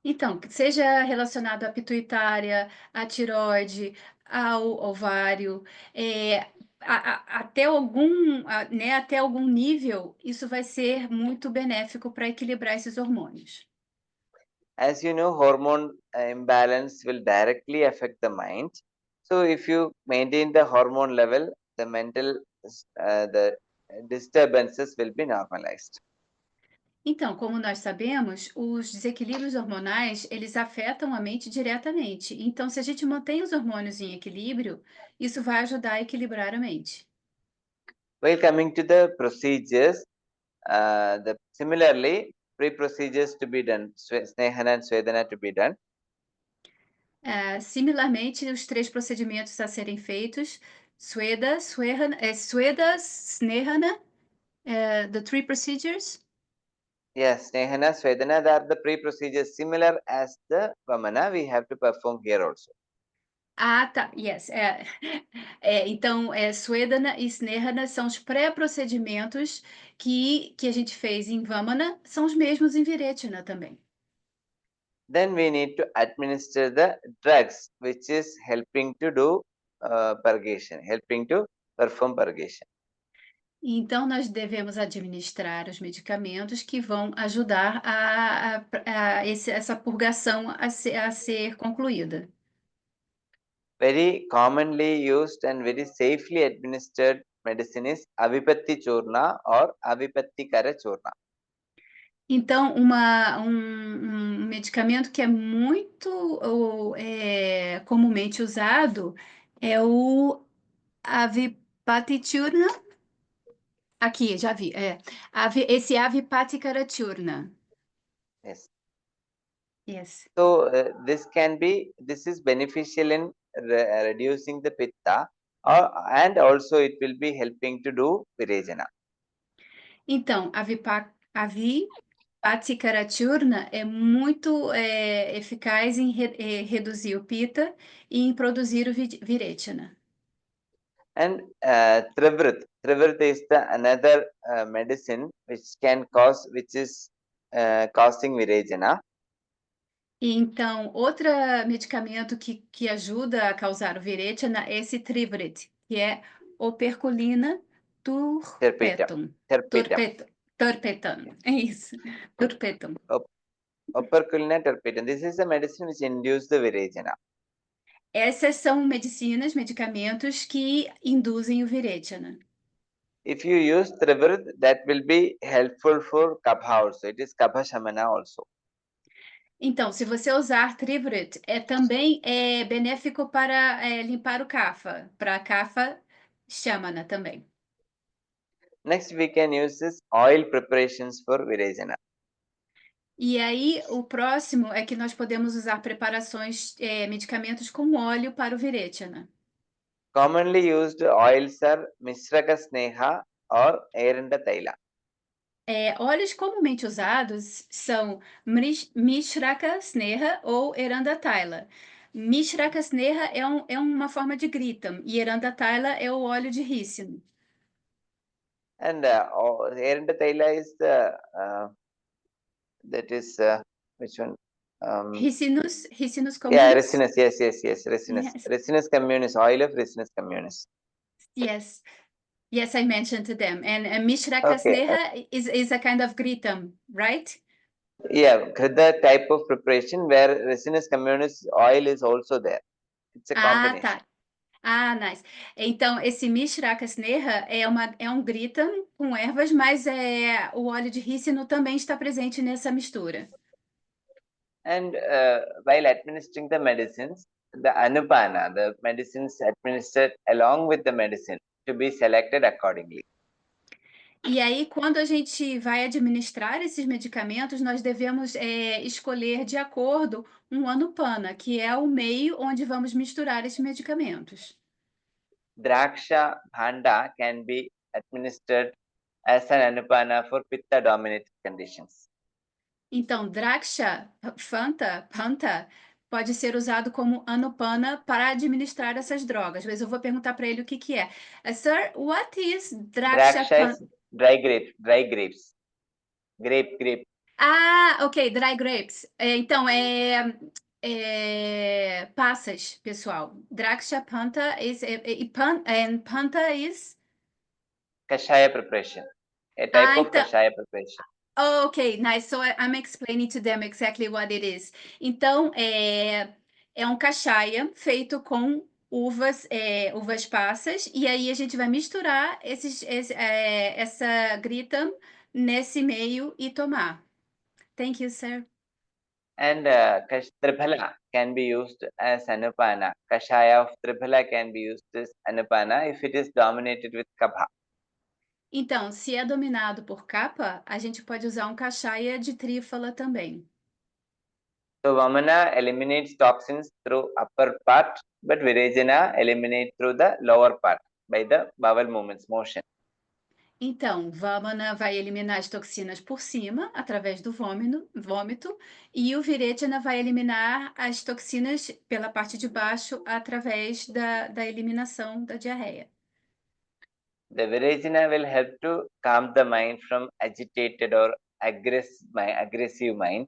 Então, que seja relacionado à pituitária, à tireoide, ao ovário, até algum nível, isso vai ser muito benéfico para equilibrar esses hormônios. As you know, hormone imbalance will directly affect the mind. So if you maintain the hormone level, the mental the disturbances will be normalized. Então, como nós sabemos, os desequilíbrios hormonais, eles afetam a mente diretamente. Então, se a gente mantém os hormônios em equilíbrio, isso vai ajudar a equilibrar a mente. While coming to the procedures, similarly, pre-procedures to be done, Snehana and Swedana to be done. Similarmente, os 3 procedimentos a serem feitos, Sweda, Snehana, the 3 procedures. Yes, Snehana, Swedana, they are the pre-procedures similar as the Vamana we have to perform here also. Ah, tá. Yes. Então, Swedana e Snehana são os pré-procedimentos que a gente fez em Vamana, são os mesmos em Viretana também. Then we need to administer the drugs, which is helping to do purgation, helping to perform purgation. Então, nós devemos administrar os medicamentos que vão ajudar essa purgação a ser concluída. Very commonly used and very safely administered medicine is Avipatti Churna or Avipattikara Churna. Então, um medicamento que é muito comumente usado é o Avipati-churna. Aqui, já vi. Esse Avipattikara-churna. Yes. Yes. So this is beneficial in reducing the pitta, and also it will be helping to do virejana. Então, Avipattikara-churna é muito eficaz em reduzir o pitta e em produzir o virechana. And Trivrit is another medicine which is causing virejana. Então, outro medicamento que ajuda a causar o virechana é esse Trivrit, que é operculina turpetum. Turpetum. É isso. Turpetum. Operculina turpetum. This is a medicine which induces the virejana. Essas são medicamentos que induzem o virechana. If you use Trivrit, that will be helpful for kapha also. It is kapha shamana also. Então, se você usar Trivrit, também é benéfico para limpar o kapha, para kapha shamana também. Next, we can use this oil preparations for virejana. E aí, o próximo é que nós podemos usar preparações, medicamentos com óleo para o virechana. Commonly used oils are Mishraka Sneha or Eranda Taila. Óleos comumente usados são Mishraka Sneha ou Eranda Taila. Mishraka Sneha é uma forma de Gritam e Eranda Taila é o óleo de rícino. And Eranda Taila is which one? Ricinus communis. Yeah, Ricinus. Yes. Ricinus. Yes. Ricinus communis, oil of Ricinus communis. Yes, I mentioned to them. And Mishraka Sneha is a kind of Gritam, right? Yeah, the type of preparation where Ricinus communis oil is also there. It's a combination. Tá. Nice. Então, esse Mishraka Sneha é um Gritam com ervas, mas o óleo de rícino também está presente nessa mistura. And while administering the medicines, the Anupana, the medicines administered along with the medicine, to be selected accordingly. E aí, quando a gente vai administrar esses medicamentos, nós devemos escolher de acordo um Anupana, que é o meio onde vamos misturar esses medicamentos. Draksha Bhanda can be administered as an Anupana for Pitta dominated conditions. Então, Draksha Phanta pode ser usado como Anupana para administrar essas drogas. Mas eu vou perguntar para ele o que é. Sir, what is Draksha Phanta? Is dry grapes. Grape. Ok, dry grapes. Então, passas, pessoal. Draksha Panta and Panta is... Kashaya preparation. A type of então... Kashaya preparation. Oh, okay, nice. So I'm explaining to them exactly what it is. Então, é um cachaia feito com uvas passas, e aí a gente vai misturar essa grita nesse meio e tomar. Thank you, sir. And Triphala can be used as Anupana. Kashaya of Triphala can be used as Anupana if it is dominated with Kapha. Então, se é dominado por capa, a gente pode usar um cachaia de trífala também. So Vamana eliminates toxins through upper part, but Virejana eliminates through the lower part by the bowel movements, motion. Então, Vamana vai eliminar as toxinas por cima, através do vômito, e o Viretana vai eliminar as toxinas pela parte de baixo, através da eliminação da diarreia. The Virejana will help to calm the mind from agitated or aggressive mind.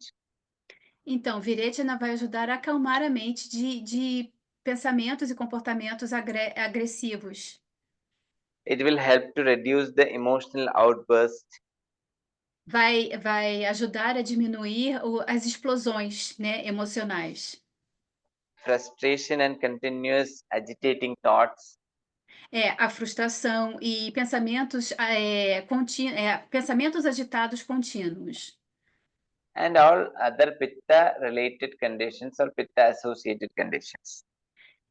Então, Viretana vai ajudar a acalmar a mente de pensamentos e comportamentos agressivos. It will help to reduce the emotional outbursts. Vai ajudar a diminuir as explosões, né, emocionais. Frustration and continuous agitating thoughts. A frustração e pensamentos, pensamentos agitados contínuos. And all other Pitta related conditions or Pitta associated conditions.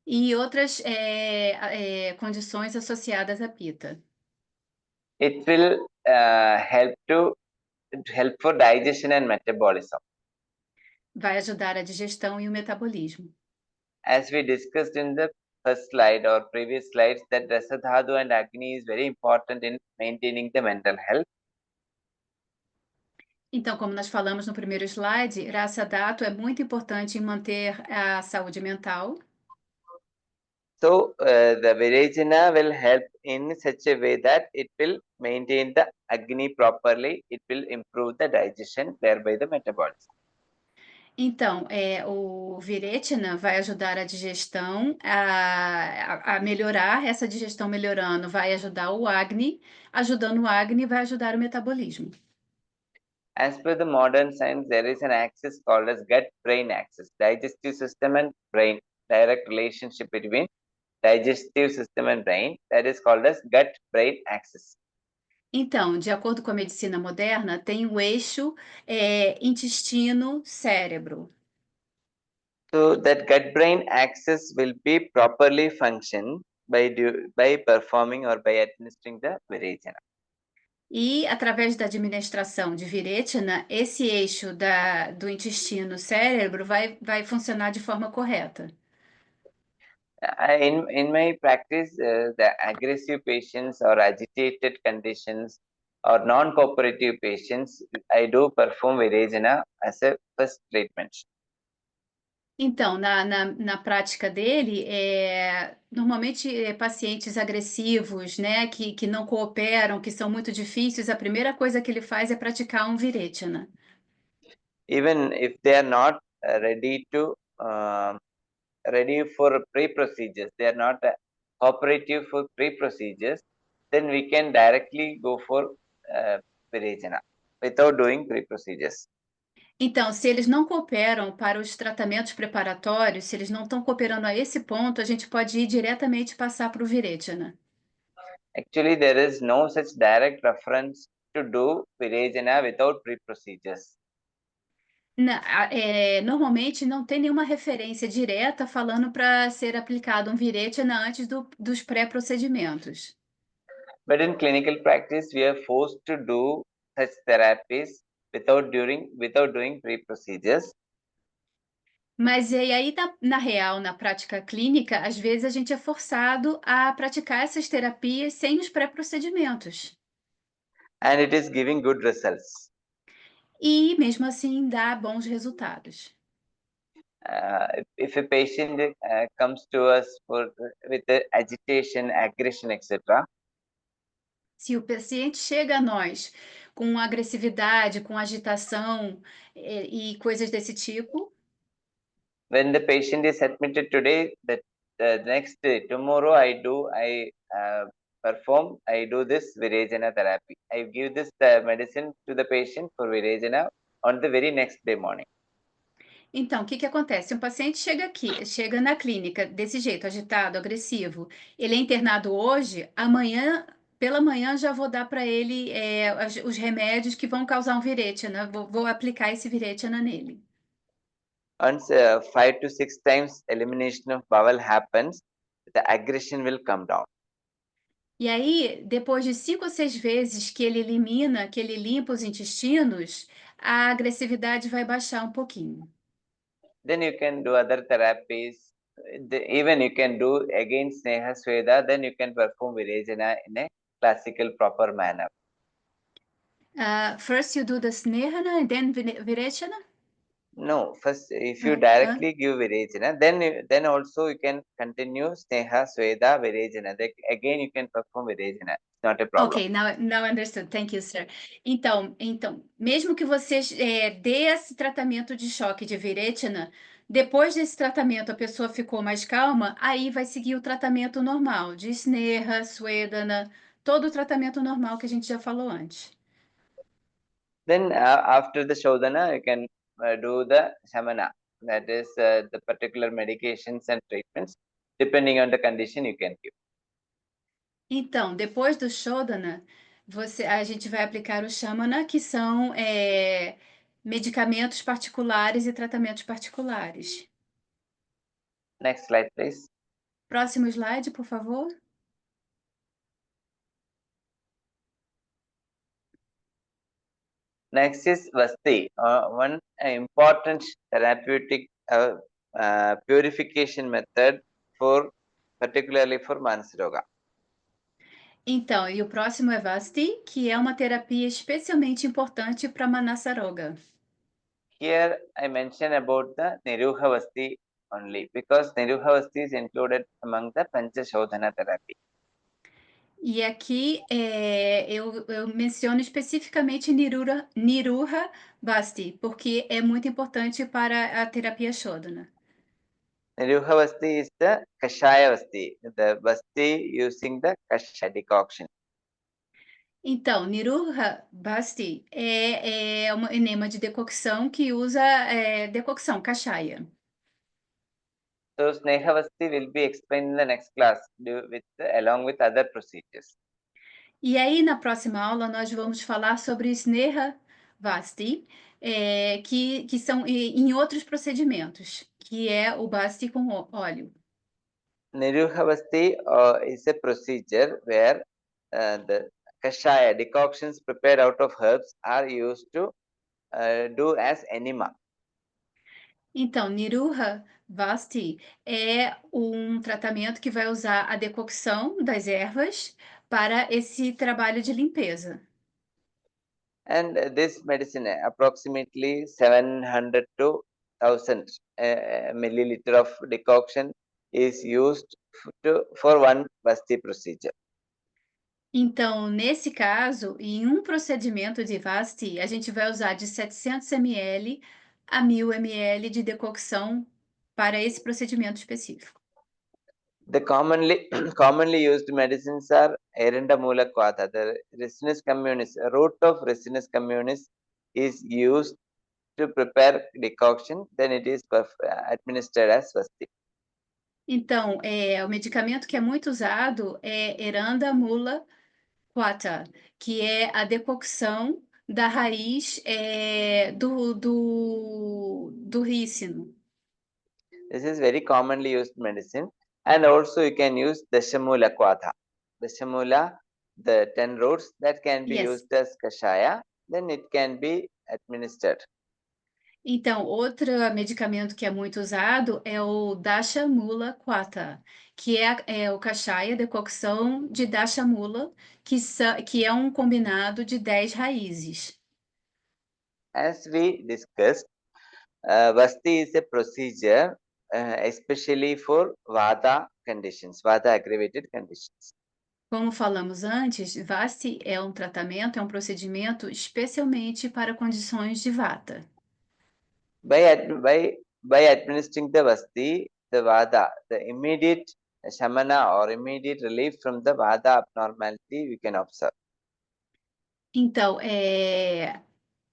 E outras condições associadas à Pitta. It will help for digestion and metabolism. Vai ajudar a digestão e o metabolismo. As we discussed in the first slide or previous slides, that Rasadhatu and Agni is very important in maintaining the mental health. Então, como nós falamos no primeiro slide, Rasa Dhatu é muito importante em manter a saúde mental. So the Virejana will help in such a way that it will maintain the Agni properly. It will improve the digestion, thereby the metabolism. Então, o Viretana vai ajudar a digestão, a melhorar, essa digestão melhorando vai ajudar o Agni, ajudando o Agni vai ajudar o metabolismo. As per the modern science, there is an axis called as gut-brain axis. Digestive system and brain, direct relationship between digestive system and brain, that is called as gut-brain axis. Então, de acordo com a medicina moderna, tem o eixo intestino-cérebro. So that gut-brain axis will be properly functioned by performing or by administering the Virejana. E através da administração de Viretana, esse eixo do intestino-cérebro vai funcionar de forma correta. In my practice, the aggressive patients or agitated conditions or non-cooperative patients, I do perform Virejana as a first treatment. Então, na prática dele, normalmente pacientes agressivos, né, que não cooperam, que são muito difíceis, a primeira coisa que ele faz é praticar um Viretana. Even if they are not ready for pre-procedures, they are not cooperative for pre-procedures, then we can directly go for Virejana without doing pre-procedures. Então, se eles não cooperam para os tratamentos preparatórios, se eles não estão cooperando a esse ponto, a gente pode ir diretamente passar para o Viretana. Actually, there is no such direct reference to do Virejana without pre-procedures. Normalmente não tem nenhuma referência direta falando para ser aplicado um Viretana antes dos pré-procedimentos. But in clinical practice, we are forced to do such therapies without doing pre-procedures. Mas e aí, na real, na prática clínica, às vezes a gente é forçado a praticar essas terapias sem os pré-procedimentos. And it is giving good results. E mesmo assim dá bons resultados. If a patient comes to us with agitation, aggression, etc., se o paciente chega a nós com agressividade, com agitação e coisas desse tipo, when the patient is admitted today, that next day, tomorrow I do this Virejana therapy. I give this medicine to the patient for Virejana on the very next day morning. Então, o que que acontece? Um paciente chega na clínica desse jeito, agitado, agressivo, ele é internado hoje, amanhã, pela manhã, já vou dar para ele os remédios que vão causar um Virechana, vou aplicar esse Virechana nele. Once 5 to 6 times elimination of bowel happens, the aggression will come down. E aí, depois de 5 ou 6 vezes que ele limpa os intestinos, a agressividade vai baixar um pouquinho. Then you can do other therapies. Even you can do again Sneha Sweda, then you can perform Virejana in a classical proper manner. First you do the Snehana and then Virechana? No, first if you directly give Virejana, then also you can continue Sneha Sweda Virejana. Again you can perform Virejana. It's not a problem. Ok, now understood. Thank you, sir. Então, mesmo que você dê esse tratamento de choque de Virechana, depois desse tratamento a pessoa ficou mais calma, aí vai seguir o tratamento normal de Sneha, Swedana, todo o tratamento normal que a gente já falou antes. Then after the Shodhana, you can do the Shamana. That is the particular medications and treatments. Depending on the condition, you can give. Então, depois do Shodhana, a gente vai aplicar o Shamana, que são medicamentos particulares e tratamentos particulares. Next slide, please. Próximo slide, por favor. Next is Vasti, one important therapeutic purification method particularly for Mansaroga. Então, e o próximo é Vasti, que é uma terapia especialmente importante para Manasaroga. Here I mention about the Niruha Vasti only because Niruha Vasti is included among the Panchashodhana therapy. E aqui eu menciono especificamente Niruha Vasti, porque é muito importante para a terapia Shodhana. Niruha Vasti is the Kashaya Vasti, the Vasti using the Kashaya decoction. Então, Niruha Basti é um enema de decocção que usa decocção, cachaia. So Sneha Vasti will be explained in the next class along with other procedures. E aí, na próxima aula, nós vamos falar sobre Sneha Vasti, que são em outros procedimentos, que é o Basti com óleo. Niruha Vasti is a procedure where the Kashaya decoctions prepared out of herbs are used to do as enema. Então, Niruha Vasti é um tratamento que vai usar a decocção das ervas para esse trabalho de limpeza. And this medicine, approximately 700 to 1000 milliliter of decoction is used for one Vasti procedure. Então, nesse caso, em um procedimento de Vasti, a gente vai usar de 700 ml a 1000 ml de decocção para esse procedimento específico. The commonly used medicines are Erindamula Quatha. The Ricinus communis, a root of Ricinus communis is used to prepare decoction, then it is administered as Vasti. Então, o medicamento que é muito usado é Erindamula Quatha, que é a decocção da raiz do rícino. This is very commonly used medicine. And also you can use Dashamula Quatha. Dashamula, the 10 roots that can be used as Kashaya, then it can be administered. Então, outro medicamento que é muito usado é o Dashamula Quatha, que é o Kashaya, decocção de Dashamula, que é um combinado de 10 raízes. As we discussed, Vasti is a procedure especially for Vata conditions, Vata aggravated conditions. Como falamos antes, Vasti é um tratamento, é um procedimento especialmente para condições de Vata. By by administering the Vasti, the Vada, the immediate Shamana or immediate relief from the Vada abnormality we can observe. Então,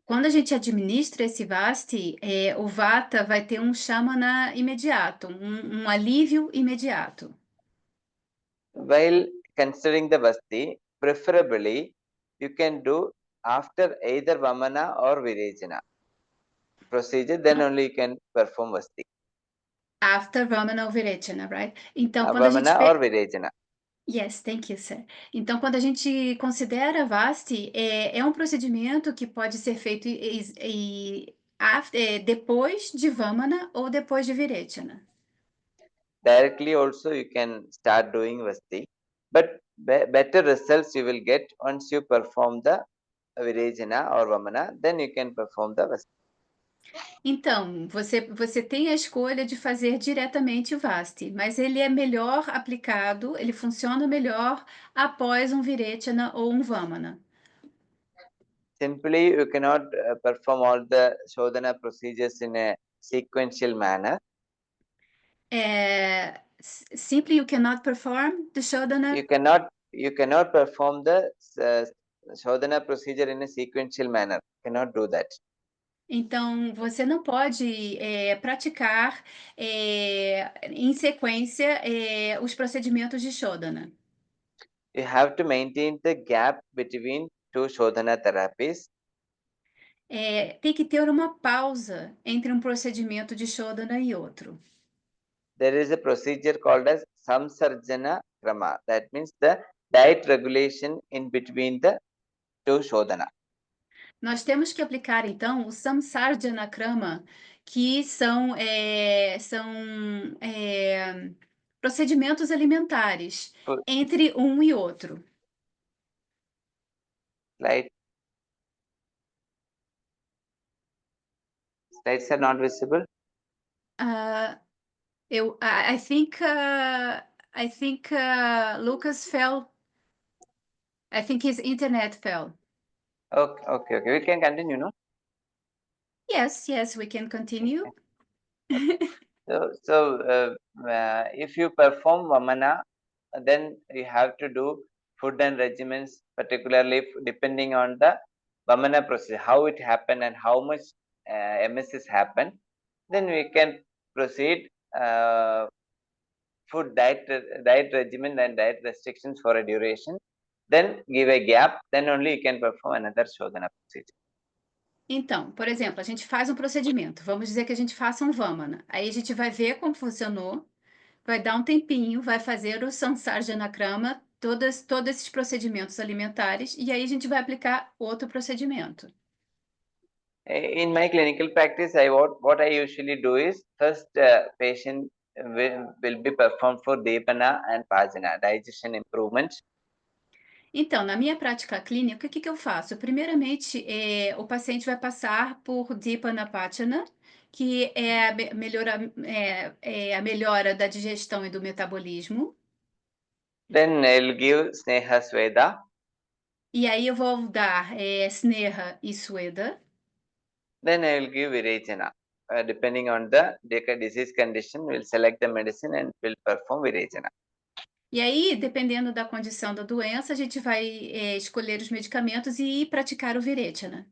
quando a gente administra esse Vasti, o Vata vai ter um Shamana imediato, um alívio imediato. While considering the Vasti, preferably you can do after either Vamana or Virejana procedure, then only you can perform Vasti. After Vamana or Virechana, right? Então, quando a gente Vamana or Virejana. Yes, thank you, sir. Então, quando a gente considera Vasti, é um procedimento que pode ser feito depois de Vamana ou depois de Virechana. Directly also you can start doing Vasti, but better results you will get once you perform the Virejana or Vamana, then you can perform the Vasti. Então, você tem a escolha de fazer diretamente o Vasti, mas ele é melhor aplicado, ele funciona melhor após um Virechana ou um Vamana. Simply, you cannot perform all the Shodhana procedures in a sequential manner. Simply you cannot perform the Shodhana. You cannot perform the Shodhana procedure in a sequential manner. Cannot do that. Então, você não pode praticar em sequência os procedimentos de Shodhana. You have to maintain the gap between two Shodhana therapies. Tem que ter uma pausa entre um procedimento de Shodhana e outro. There is a procedure called as Samsarjana Krama. That means the diet regulation in between the two Shodhana. Nós temos que aplicar, então, o Samsarjana Krama, que são procedimentos alimentares entre um e outro. Slides are not visible. I think Lucas fell. I think his internet fell. Okay. We can continue, no? Yes, we can continue. So if you perform Vamana, then you have to do food and regimens, particularly depending on the Vamana process, how it happened and how much emesis happened. Then we can proceed food diet regimen and diet restrictions for a duration. Then give a gap. Then only you can perform another Shodhana procedure. Então, por exemplo, a gente faz um procedimento. Vamos dizer que a gente faça um Vamana. Aí a gente vai ver como funcionou, vai dar um tempinho, vai fazer o Samsarjana Krama, todos esses procedimentos alimentares, e aí a gente vai aplicar outro procedimento. In my clinical practice, what I usually do is first patient will be performed for Depana and Pajana, digestion improvement. Então, na minha prática clínica, o que eu faço? Primeiramente, o paciente vai passar por Dipana-Pachana, que é a melhora da digestão e do metabolismo. Then I'll give Sneha Sweda. E aí eu vou dar Sneha e Sweda. Then I will give Virechana. Depending on the disease condition, we'll select the medicine and will perform Virechana. E aí, dependendo da condição da doença, a gente vai escolher os medicamentos e praticar o Virechana.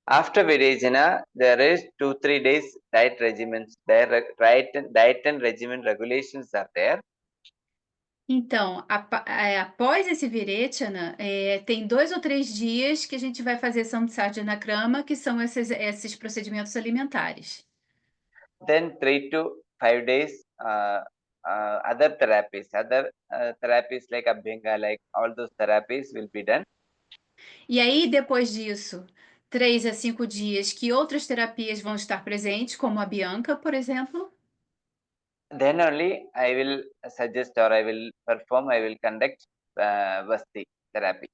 After Virechana, there is 2-3 days diet regimens. Diet and regimen regulations are there. Então, após esse Virechana, tem 2 ou 3 dias que a gente vai fazer Samsarjana Krama, que são esses procedimentos alimentares. Then 3 to 5 days other therapies like Abhyanga, like all those therapies will be done. E aí, depois disso, 3 a 5 dias que outras terapias vão estar presentes, como a Bianca, por exemplo. Then only I will suggest or I will conduct Vasti therapy.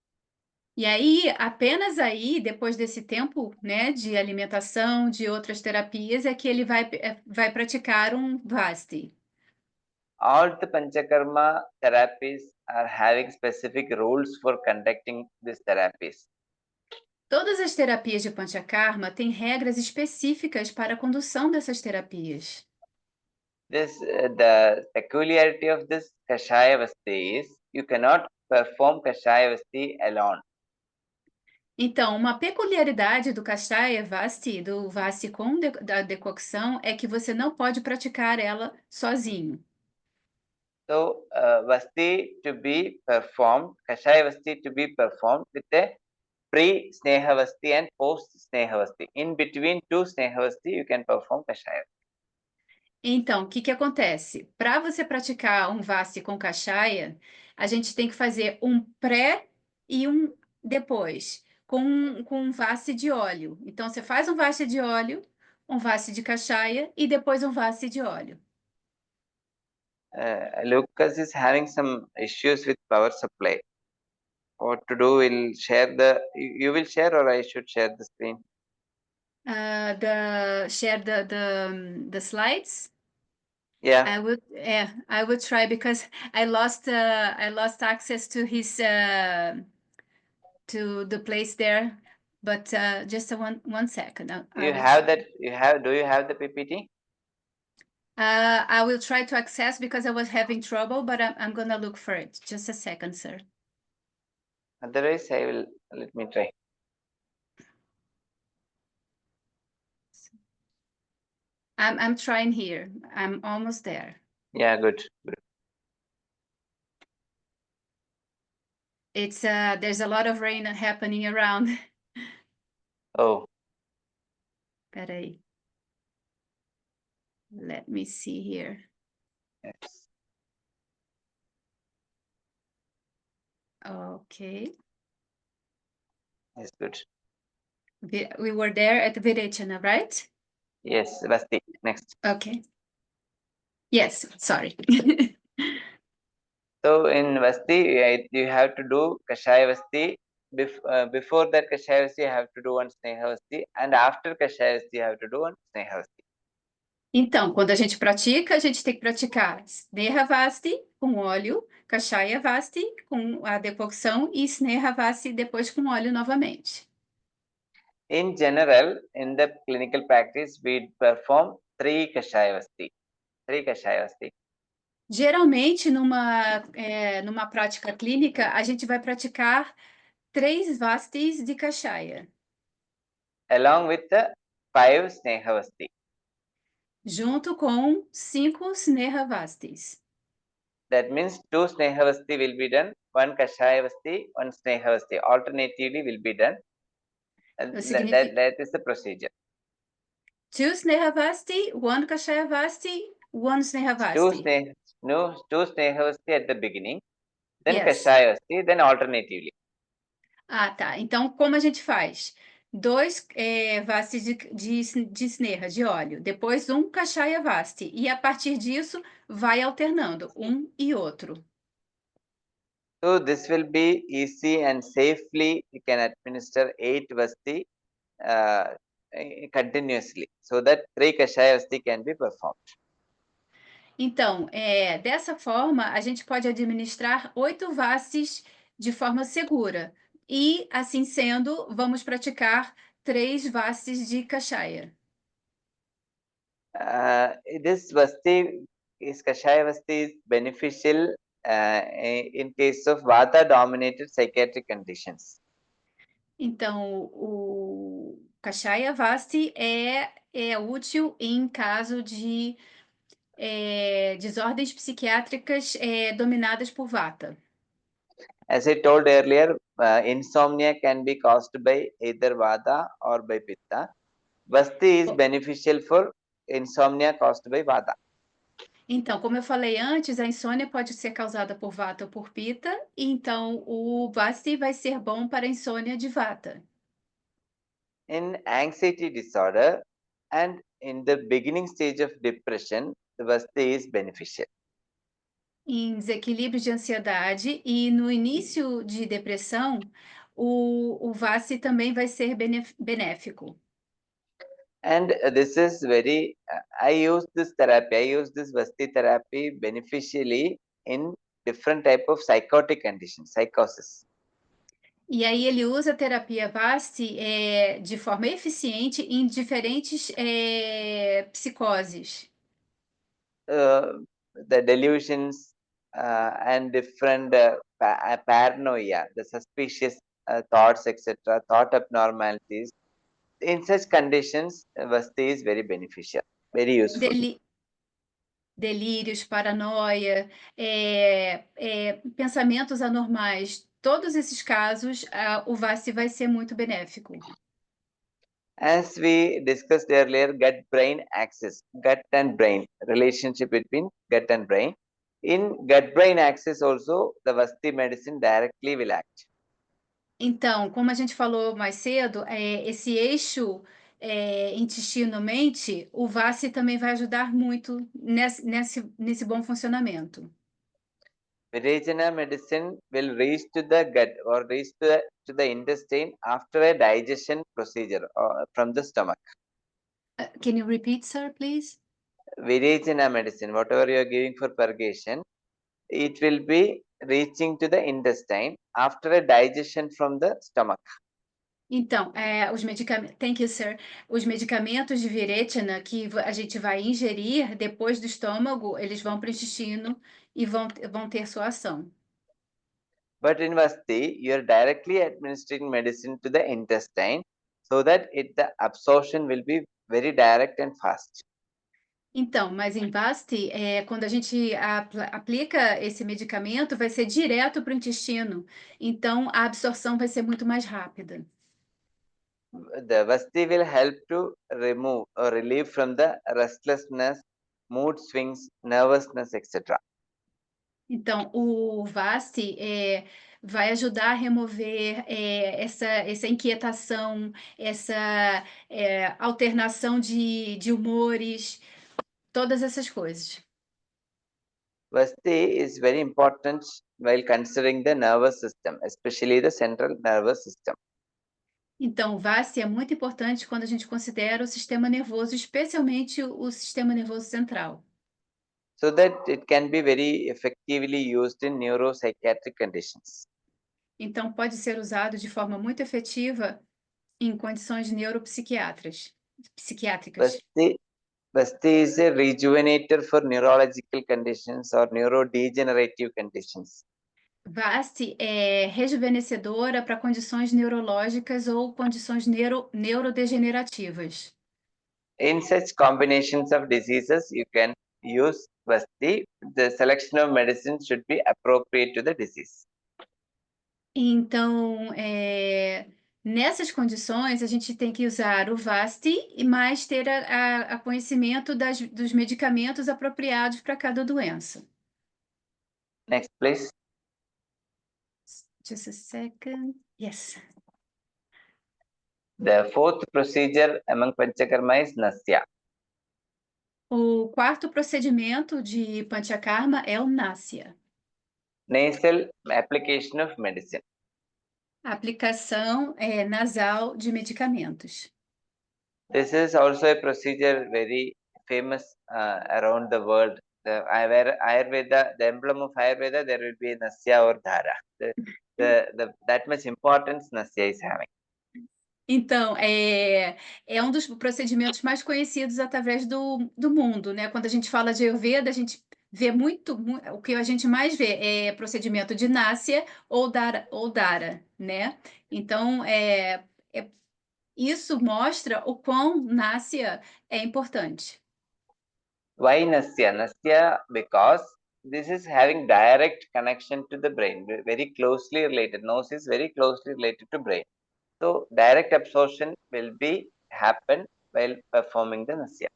E aí, apenas aí, depois desse tempo, né, de alimentação, de outras terapias, é que ele vai praticar um Vasti. All the Panchakarma therapies are having specific rules for conducting these therapies. Todas as terapias de Panchakarma têm regras específicas para a condução dessas terapias. The peculiarity of this Kashaya Vasti is you cannot perform Kashaya Vasti alone. Então, uma peculiaridade do Kashaya Vasti, do Vasti com da decocção, é que você não pode praticar ela sozinho. So, Vasti to be performed, Kashaya Vasti to be performed with a pre-Sneha Vasti and post-Sneha Vasti. In between two Sneha Vasti, you can perform Kashaya. Então, o que que acontece? Para você praticar um Vasti com Kashaya, a gente tem que fazer um pré e um depois, com um Vasti de óleo. Então, você faz um Vasti de óleo, um Vasti de Kashaya e depois um Vasti de óleo. Lucas is having some issues with power supply. What to do? We'll share you will share or I should share the screen? Share the slides. Yeah. I would try because I lost access to his to the place there. But just one second. Do you have the PPT? I will try to access because I was having trouble, but I'm gonna look for it. Just a second, sir. Otherwise, let me try. I'm trying here. I'm almost there. Yeah, good. It's there's a lot of rain happening around. Oh. Peraí. Let me see here. Yes. Okay. Yes, good. We were there at Virechana, right? Yes, Vasti. Next. Okay. Yes, sorry. So in Vasti, you have to do Kashaya Vasti. Before that Kashaya Vasti, you have to do one Sneha Vasti. And after Kashaya Vasti, you have to do one Sneha Vasti. Então, quando a gente pratica, a gente tem que praticar Sneha Vasti com óleo, Kashaya Vasti com a decocção e Sneha Vasti depois com óleo novamente. In general, in the clinical practice, we perform 3 Kashaya Vasti. 3 Kashaya Vasti. Geralmente, numa prática clínica, a gente vai praticar 3 Vastis de Kashaya. Along with the 5 Sneha Vasti. Junto com 5 Sneha Vastis. That means 2 Sneha Vasti will be done, 1 Kashaya Vasti, 1 Sneha Vasti. Alternatively will be done. And that is the procedure. 2 Sneha Vasti, 1 Kashaya Vasti, 1 Sneha Vasti. 2 Sneha Vasti at the beginning, then Yes. Kashaya Vasti, then alternatively. Ah, tá. Então, como a gente faz? 2 Vastis de Sneha, de óleo. Depois, 1 Kashaya Vasti. E a partir disso, vai alternando um e outro. So, this will be easy and safely you can administer 8 Vasti continuously. So that 3 Kashaya Vasti can be performed. Então, dessa forma, a gente pode administrar 8 Vastis de forma segura. E, assim sendo, vamos praticar 3 Vastis de Kashaya. This Vasti, Kashaya Vasti is beneficial in case of Vata-dominated psychiatric conditions. Então, o Kashaya Vasti é útil em caso de desordens psiquiátricas dominadas por Vata. As I told earlier, insomnia can be caused by either Vata or by Pitta. Vasti is beneficial for insomnia caused by Vata. Então, como eu falei antes, a insônia pode ser causada por Vata ou por Pitta, e então o Vasti vai ser bom para a insônia de Vata. In anxiety disorder and in the beginning stage of depression, the Vasti is beneficial. Em desequilíbrio de ansiedade e no início de depressão, o Vasti também vai ser benéfico. And this is very, I use this Vasti therapy beneficially in different type of psychotic conditions, psychosis. E aí ele usa a terapia Vasti de forma eficiente em diferentes psicoses. The delusions and different paranoia, the suspicious thoughts, etc., thought abnormalities. In such conditions, Vasti is very beneficial, very useful. Delírios, paranoia, pensamentos anormais, todos esses casos, o Vasti vai ser muito benéfico. As we discussed earlier, gut-brain axis, gut and brain, relationship between gut and brain. In gut-brain axis also, the Vasti medicine directly will act. Então, como a gente falou mais cedo, esse eixo intestino-mente, o Vasti também vai ajudar muito nesse bom funcionamento. Virajana medicine will reach to the gut or reach to the intestine after a digestion procedure from the stomach. Can you repeat, sir, please? Virajana medicine, whatever you are giving for purgation, it will be reaching to the intestine after a digestion from the stomach. Então, os medicamentos, thank you, sir. Os medicamentos de Virechana que a gente vai ingerir depois do estômago, eles vão para o intestino e vão ter sua ação. But in Vasti, you are directly administering medicine to the intestine so that the absorption will be very direct and fast. Então, mas em Vasti, quando a gente aplica esse medicamento, vai ser direto para o intestino. Então, a absorção vai ser muito mais rápida. The Vasti will help to remove or relieve from the restlessness, mood swings, nervousness, etc. Então, o Vasti vai ajudar a remover essa inquietação, essa alternação de humores, todas essas coisas. Vasti is very important while considering the nervous system, especially the central nervous system. Então, o Vasti é muito importante quando a gente considera o sistema nervoso, especialmente o sistema nervoso central. So that it can be very effectively used in neuropsychiatric conditions. Então, pode ser usado de forma muito efetiva em condições psiquiátricas. Vasti is a rejuvenator for neurological conditions or neurodegenerative conditions. Vasti é rejuvenescedora para condições neurológicas ou condições neurodegenerativas. In such combinations of diseases, you can use Vasti. The selection of medicine should be appropriate to the disease. Então, nessas condições, a gente tem que usar o Vasti e mais ter a conhecimento dos medicamentos apropriados para cada doença. Next, please. Just a second. Yes. The fourth procedure among Panchakarma is Nasya. O quarto procedimento de Panchakarma é o Nasya. Nasal application of medicine. A aplicação nasal de medicamentos. This is also a procedure very famous around the world. Ayurveda, the emblem of Ayurveda, there will be Nasya or Dhara. That much importance Nasya is having. Então, é um dos procedimentos mais conhecidos através do mundo, né? Quando a gente fala de Ayurveda, a gente vê o que a gente mais vê é procedimento de Nasya ou Dhara, né? Então, isso mostra o quão Nasya é importante. Why Nasya? Nasya because this is having direct connection to the brain, very closely related. Nose is very closely related to brain. So direct absorption will be happen while performing the Nasya.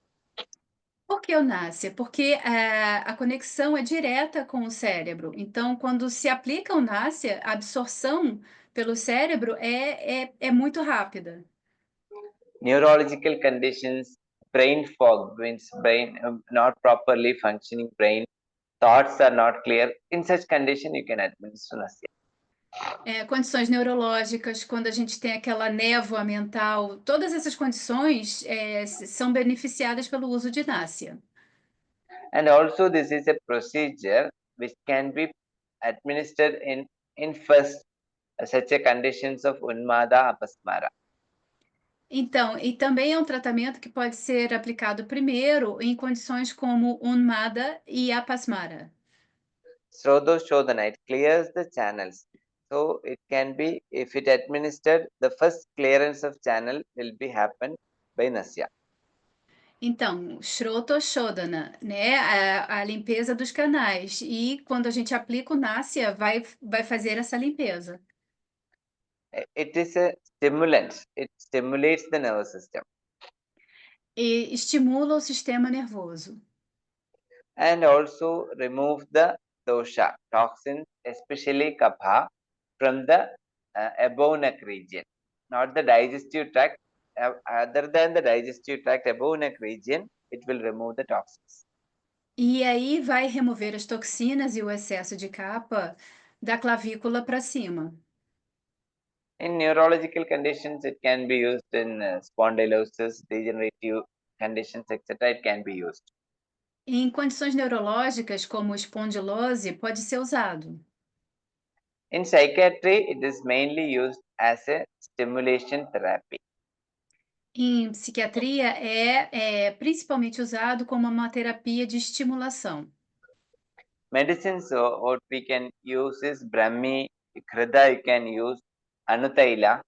Por que o Nasya? Porque a conexão é direta com o cérebro. Então, quando se aplica o Nasya, a absorção pelo cérebro é muito rápida. Neurological conditions, brain fog, means brain not properly functioning brain, thoughts are not clear. In such condition, you can administer Nasya. Condições neurológicas, quando a gente tem aquela névoa mental, todas essas condições são beneficiadas pelo uso de Nasya. And also this is a procedure which can be administered in first such a conditions of Unmada, Apasmara. Então, e também é um tratamento que pode ser aplicado primeiro em condições como Unmada e Apasmara. Srodoshodhana, it clears the channels. So it can be, if it administered, the first clearance of channel will be happen by Nasya. Então, Shrotoshodhana, né, a limpeza dos canais. E quando a gente aplica o Nasya, vai fazer essa limpeza. It is a stimulant. It stimulates the nervous system. E estimula o sistema nervoso. And also remove the dosha, toxins, especially kapha, from the above neck region, not the digestive tract. Other than the digestive tract, above neck region, it will remove the toxins. E aí vai remover as toxinas e o excesso de capa da clavícula para cima. In neurological conditions, it can be used in spondylosis, degenerative conditions, etc. It can be used. Em condições neurológicas, como espondilose, pode ser usado. In psychiatry, it is mainly used as a stimulation therapy. Em psiquiatria, é principalmente usado como uma terapia de estimulação. Medicines, what we can use is Brahmi, Krida, you can use Anutaila,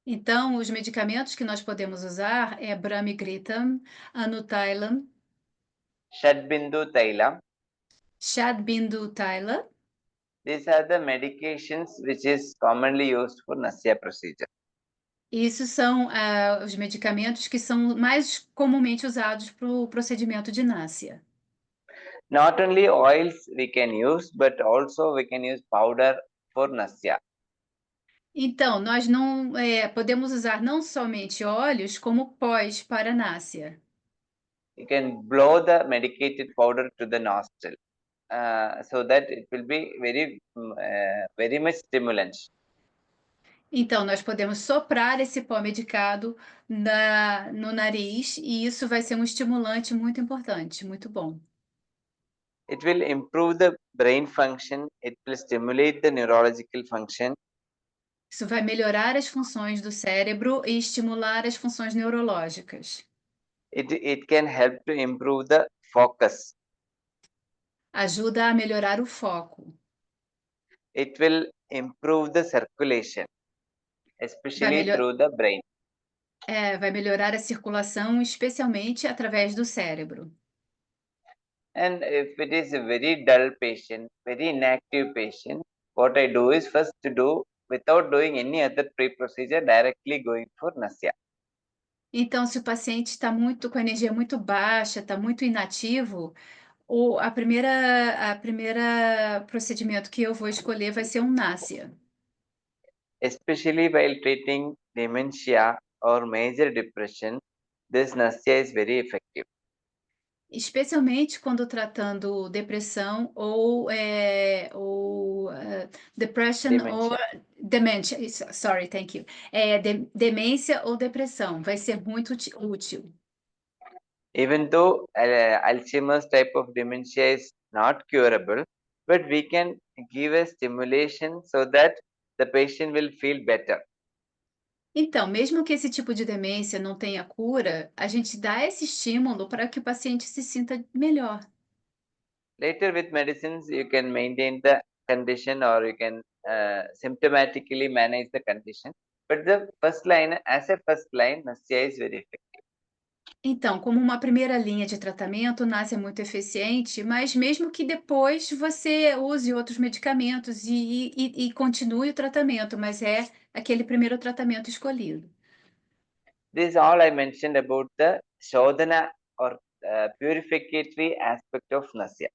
Então, os medicamentos que nós podemos usar é Brahmigritam, Anutailam, Shadbindu Taila. Shadbindu Taila. These are the medications which is commonly used for Nasya procedure. Isso são os medicamentos que são mais comumente usados para o procedimento de Nasya. Not only oils we can use, but also we can use powder for Nasya. Então, nós não podemos usar não somente óleos, como pós para Nasya. You can blow the medicated powder to the nostril, so that it will be very much stimulant. Então, nós podemos soprar esse pó medicado no nariz e isso vai ser um estimulante muito importante, muito bom. It will improve the brain function. It will stimulate the neurological function. Isso vai melhorar as funções do cérebro e estimular as funções neurológicas. It can help to improve the focus. Ajuda a melhorar o foco. It will improve the circulation, especially through the brain. Vai melhorar a circulação, especialmente através do cérebro. And if it is a very dull patient, very inactive patient, what I do is first to do, without doing any other pre-procedure, directly going for Nasya. Então, se o paciente está muito com a energia muito baixa, está muito inativo, a primeira procedimento que eu vou escolher vai ser um Nasya. Especially while treating dementia or major depression, this Nasya is very effective. Especialmente quando tratando depressão ou depression Dementia. or dementia. Sorry, thank you. Demência ou depressão vai ser muito útil. Even though Alzheimer's type of dementia is not curable, but we can give a stimulation so that the patient will feel better. Então, mesmo que esse tipo de demência não tenha cura, a gente dá esse estímulo para que o paciente se sinta melhor. Later with medicines, you can maintain the condition or you can symptomatically manage the condition. But the first line, as a first line, Nasya is very effective. Então, como uma primeira linha de tratamento, o NASH é muito eficiente, mas mesmo que depois você use outros medicamentos e continue o tratamento, mas é aquele primeiro tratamento escolhido. This all I mentioned about the Shodhana or purificatory aspect of Nasya.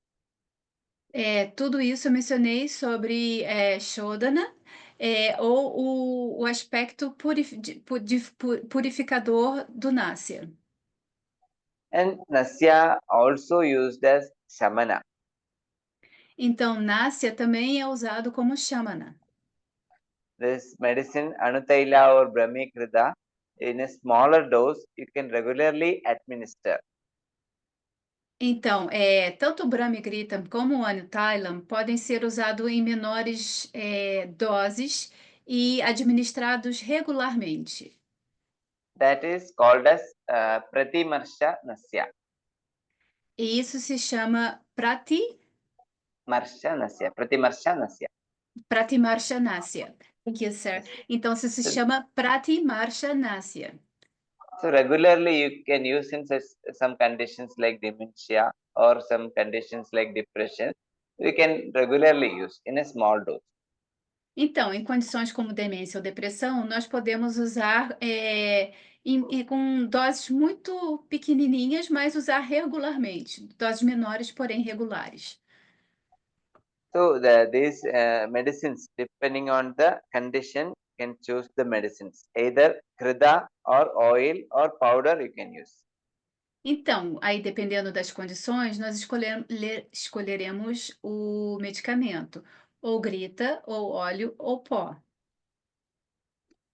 Tudo isso eu mencionei sobre Shodhana, ou o aspecto purificador do Nasya. And Nasya also used as Shamana. Então, Nasya também é usado como Shamana. This medicine, Anutaila or Brahmikrita, in a smaller dose, you can regularly administer. Então, tanto o Brahmigritam como o Anutailam podem ser usados em menores doses e administrados regularmente. That is called as Pratimarsha Nasya. E isso se chama Marsha Nasya. Pratimarsha Nasya. Pratimarshanasya. Thank you, sir. Então, isso se chama Pratimarshanasya. So regularly you can use in some conditions like dementia or some conditions like depression. We can regularly use in a small dose. Então, em condições como demência ou depressão, nós podemos usar com doses muito pequenininhas, mas usar regularmente. Doses menores, porém regulares. So these medicines, depending on the condition, can choose the medicines. Either krida or oil or powder you can use. Então, aí dependendo das condições, nós escolheremos o medicamento, ou grita, ou óleo, ou pó.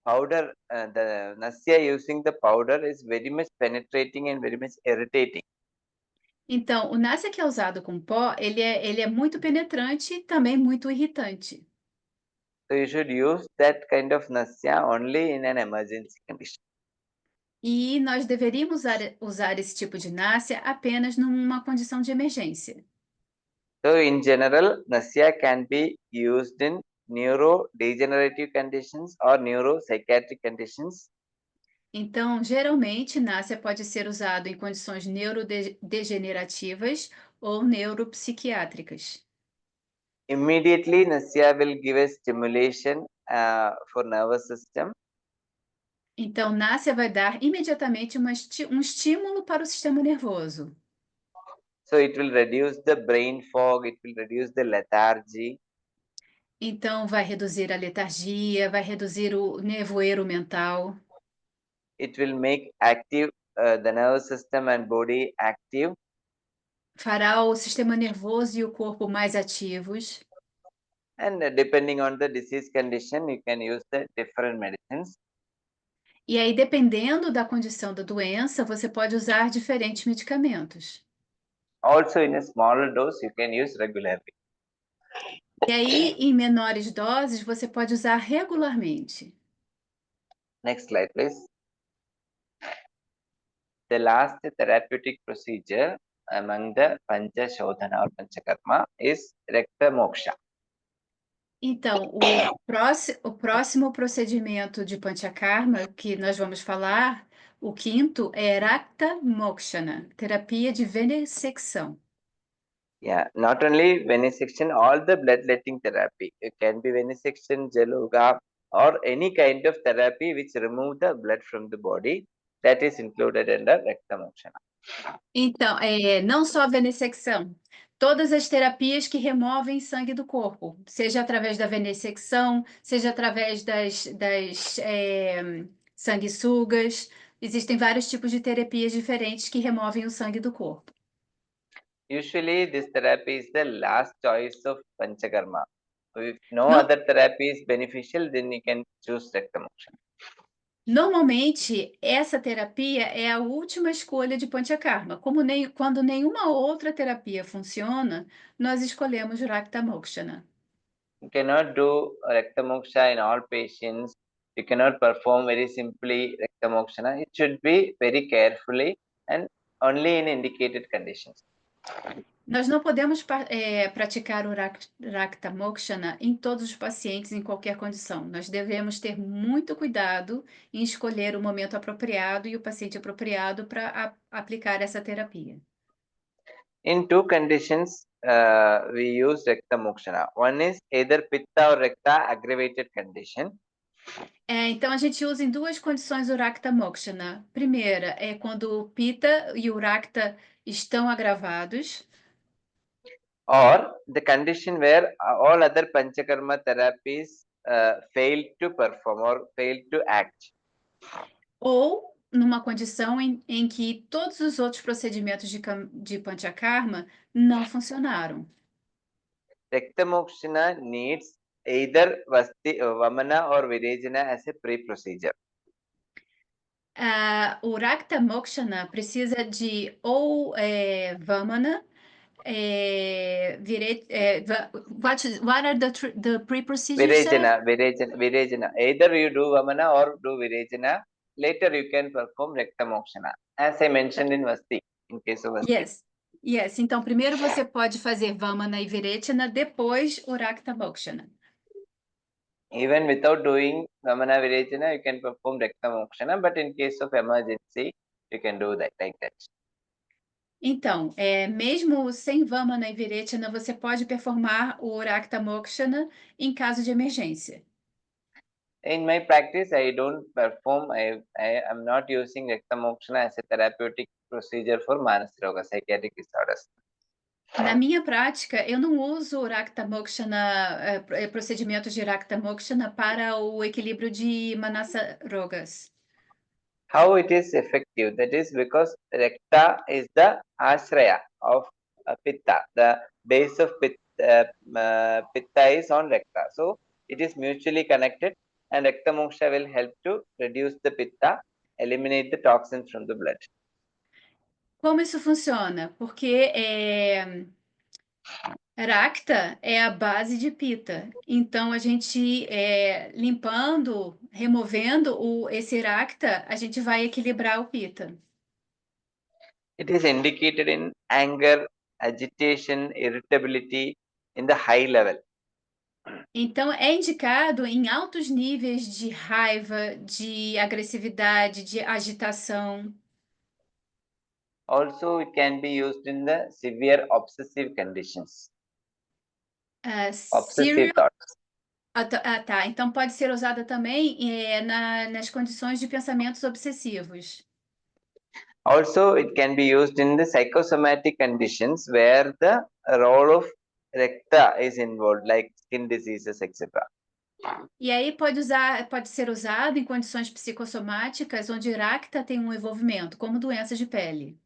Powder, the nasya using the powder is very much penetrating and very much irritating. Então, o Násia que é usado com pó, ele é muito penetrante e também muito irritante. So you should use that kind of nasya only in an emergency condition. E nós deveríamos usar esse tipo de Násia apenas numa condição de emergência. So in general, nasya can be used in neurodegenerative conditions or neuropsychiatric conditions. Então, geralmente, Násia pode ser usado em condições neurodegenerativas ou neuropsiquiátricas. Immediately, nasya will give a stimulation for nervous system. Então, Násia vai dar imediatamente um estímulo para o sistema nervoso. So it will reduce the brain fog, it will reduce the lethargy. Então, vai reduzir a letargia, vai reduzir o nevoeiro mental. It will make active the nervous system and body active. Fará o sistema nervoso e o corpo mais ativos. And depending on the disease condition, you can use the different medicines. E aí, dependendo da condição da doença, você pode usar diferentes medicamentos. Also in a smaller dose, you can use regularly. E aí, em menores doses, você pode usar regularmente. Next slide, please. The last therapeutic procedure among the Pancha Shodhana or Panchakarma is Rakta Moksha. Então, o próximo procedimento de Panchakarma que nós vamos falar, o quinto, é Rakta Mokshana, terapia de venessecção. Yeah, not only venesection, all the bloodletting therapy. It can be venesection, Jaluga, or any kind of therapy which remove the blood from the body. That is included under Rakta Mokshana. Então, não só a venessecção, todas as terapias que removem sangue do corpo, seja através da venessecção, seja através das sanguessugas, existem vários tipos de terapias diferentes que removem o sangue do corpo. Usually, this therapy is the last choice of Panchakarma. If no No- other therapy is beneficial, then you can choose Rakta Mokshana. Normalmente, essa terapia é a última escolha de Panchakarma. Quando nenhuma outra terapia funciona, nós escolhemos Rakta Mokshana. You cannot do Rakta Moksha in all patients. You cannot perform very simply Rakta Mokshana. It should be very carefully and only in indicated conditions. Nós não podemos praticar o Rakta Mokshana em todos os pacientes em qualquer condição. Nós devemos ter muito cuidado em escolher o momento apropriado e o paciente apropriado para aplicar essa terapia. In two conditions, we use Rakta Mokshana. One is either Pitta or Rakta aggravated condition. Então, a gente usa em duas condições o Rakta Mokshana. Primeira é quando o Pitta e o Rakta estão agravados. Or the condition where all other Panchakarma therapies fail to perform or fail to act. Ou numa condição em que todos os outros procedimentos de Panchakarma não funcionaram. Rakta Mokshana needs either Vamana or Virejana as a pre-procedure. O Rakta Mokshana precisa de ou Vamana, what are the pre-procedures? Virejana. Either you do Vamana or do Virejana. Later you can perform Rakta Mokshana, as I mentioned in Vasti, in case of Vasti. Yes. Então, primeiro você pode fazer Vamana e Virechana, depois o Rakta Mokshana. Even without doing Vamana Virejana, you can perform Rakta Mokshana, but in case of emergency, you can do that like that. Então, mesmo sem Vamana e Virechana, você pode performar o Rakta Mokshana em caso de emergência. In my practice, I don't perform, I am not using Rakta Mokshana as a therapeutic procedure for Manasa Roga, psychiatric disorders. Na minha prática, eu não uso o Rakta Mokshana, procedimentos de Rakta Mokshana para o equilíbrio de Manasa Rogas. How it is effective? That is because Rakta is the ashraya of Pitta. The base of Pitta is on Rakta. So it is mutually connected, and Rakta Moksha will help to reduce the Pitta, eliminate the toxins from the blood. Como isso funciona? Porque Rakta é a base de Pitta. Então, a gente limpando, removendo esse Rakta, a gente vai equilibrar o Pitta. It is indicated in anger, agitation, irritability in the high level. Então, é indicado em altos níveis de raiva, de agressividade, de agitação. Also, it can be used in the severe obsessive conditions. Obsessive thoughts. Tá. Então, pode ser usada também nas condições de pensamentos obsessivos. Also, it can be used in the psychosomatic conditions where the role of Rakta is involved, like skin diseases, etc. E aí pode ser usado em condições psicossomáticas onde Rakta tem um envolvimento, como doenças de pele.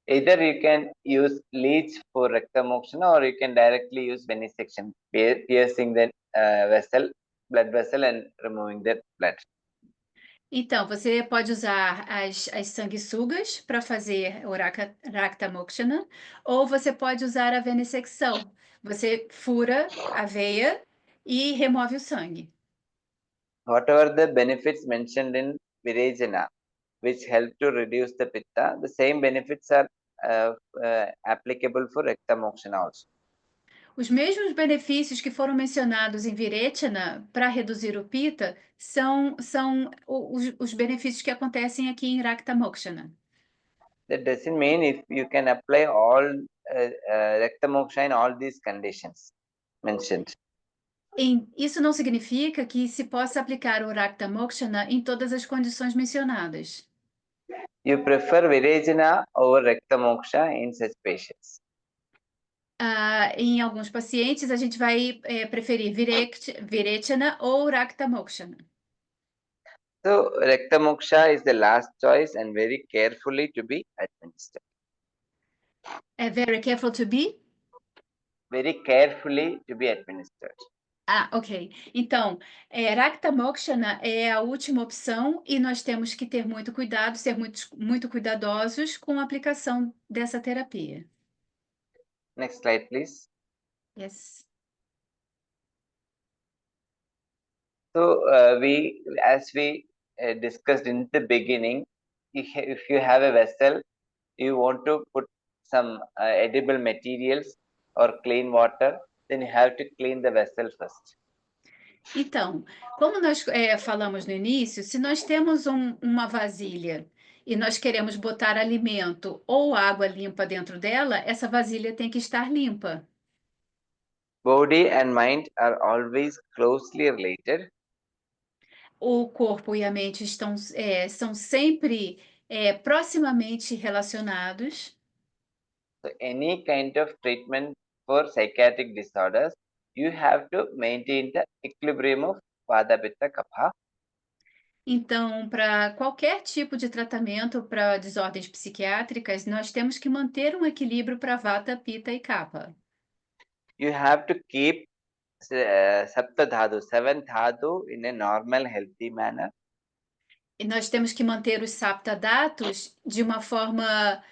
Either you can use leech for Rakta Mokshana, or you can directly use venesection, piercing the blood vessel and removing the blood. Então, você pode usar as sanguessugas para fazer o Rakta Mokshana, ou você pode usar a venessecção. Você fura a veia e remove o sangue. Whatever the benefits mentioned in Virejana, which help to reduce the Pitta, the same benefits are applicable for Rakta Mokshana also. Os mesmos benefícios que foram mencionados em Virechana para reduzir o Pitta são os benefícios que acontecem aqui em Rakta Mokshana. That doesn't mean if you can apply all Rakta Moksha in all these conditions mentioned. Isso não significa que se possa aplicar o Rakta Mokshana em todas as condições mencionadas. You prefer Virejana over Rakta Moksha in such patients. Em alguns pacientes, a gente vai preferir Virechana ou Rakta Mokshana. So, Rakta Moksha is the last choice and very carefully to be administered. Very careful to be? Very carefully to be administered. Ok. Então, Rakta Mokshana é a última opção e nós temos que ter muito cuidado, ser muito cuidadosos com a aplicação dessa terapia. Next slide, please. Yes. So, as we discussed in the beginning, if you have a vessel, you want to put some edible materials or clean water, then you have to clean the vessel first. Então, como nós falamos no início, se nós temos uma vasilha e nós queremos botar alimento ou água limpa dentro dela, essa vasilha tem que estar limpa. Body and mind are always closely related. O corpo e a mente são sempre proximamente relacionados. So any kind of treatment for psychiatric disorders, you have to maintain the equilibrium of Vata, Pitta, Kapha. Então, para qualquer tipo de tratamento para desordens psiquiátricas, nós temos que manter um equilíbrio para Vata, Pitta e Kapha. You have to keep Sapta Dhatu, seventh Dhatu in a normal, healthy manner. E nós temos que manter os saptadatos de uma forma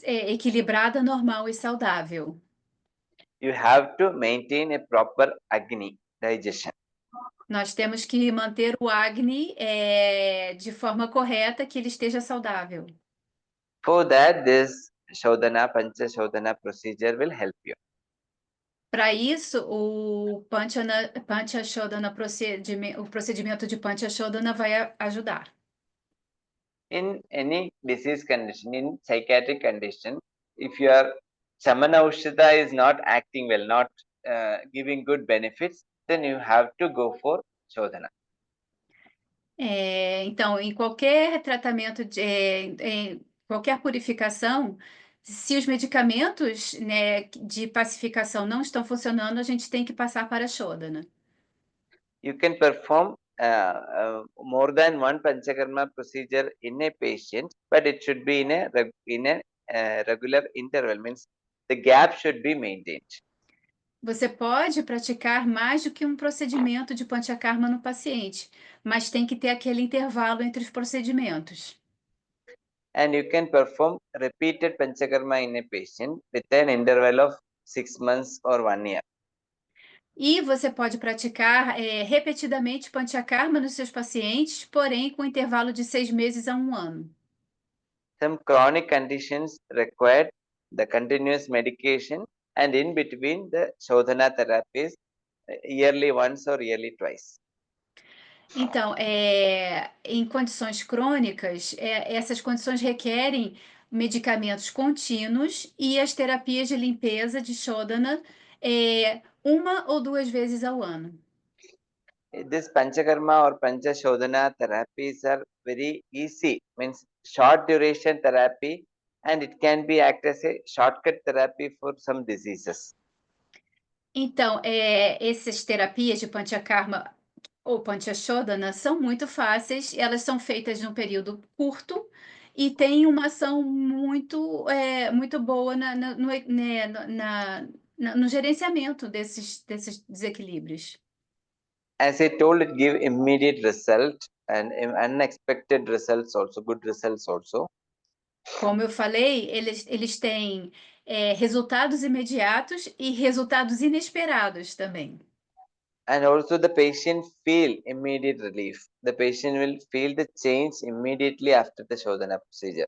equilibrada, normal e saudável. You have to maintain a proper Agni digestion. Nós temos que manter o Agni de forma correta, que ele esteja saudável. For that, this Shodhana, Pancha Shodhana procedure will help you. Para isso, o Pancha Shodhana o procedimento de Pancha Shodhana vai ajudar. In any disease condition, in psychiatric condition, if your Samana Aushadha is not acting well, not giving good benefits, then you have to go for Shodhana. Então, em qualquer tratamento, qualquer purificação, se os medicamentos, né, de pacificação não estão funcionando, a gente tem que passar para a Shodhana. You can perform more than one Panchakarma procedure in a patient, but it should be in a regular interval, means the gap should be maintained. Você pode praticar mais do que um procedimento de Panchakarma no paciente, mas tem que ter aquele intervalo entre os procedimentos. And you can perform repeated Panchakarma in a patient with an interval of 6 months or 1 year. E você pode praticar repetidamente Panchakarma nos seus pacientes, porém com intervalo de 6 meses a 1 ano. Some chronic conditions require the continuous medication, and in between the Shodhana therapies, yearly once or yearly twice. Então, em condições crônicas, essas condições requerem medicamentos contínuos e as terapias de limpeza de Shodhana 1 ou 2 vezes ao ano. This Panchakarma or Pancha Shodhana therapies are very easy, means short duration therapy, and it can be act as a shortcut therapy for some diseases. Então, essas terapias de Panchakarma ou Pancha Shodhana são muito fáceis, elas são feitas num período curto e têm uma ação muito boa no gerenciamento desses desequilíbrios. As I told, it give immediate result and unexpected results also, good results also. Como eu falei, eles têm resultados imediatos e resultados inesperados também. And also the patient feel immediate relief. The patient will feel the change immediately after the Shodhana procedure.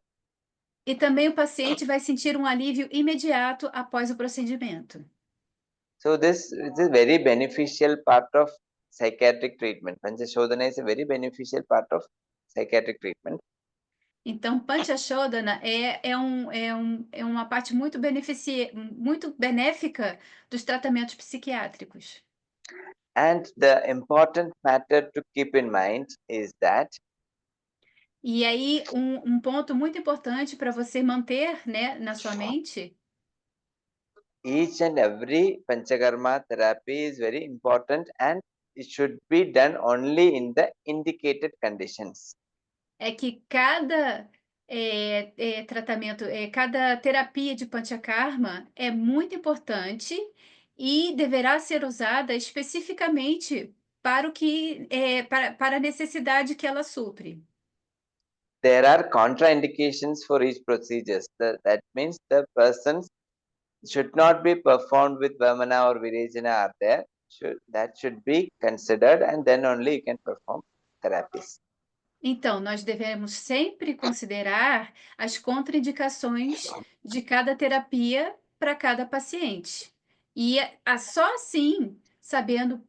E também o paciente vai sentir um alívio imediato após o procedimento. So this is a very beneficial part of psychiatric treatment. Pancha Shodhana is a very beneficial part of psychiatric treatment. Então, Pancha Shodhana é uma parte muito benéfica dos tratamentos psiquiátricos. And the important matter to keep in mind is that E aí, um ponto muito importante para você manter, né, na sua mente, each and every Panchakarma therapy is very important, and it should be done only in the indicated conditions. é que cada tratamento, cada terapia de Panchakarma é muito importante e deverá ser usada especificamente para o que para a necessidade que ela supre. There are contraindications for each procedure. That means the persons should not be performed with Vamana or Virejana are there. That should be considered, and then only you can perform therapies. Então, nós devemos sempre considerar as contraindicações de cada terapia para cada paciente. E só assim, sabendo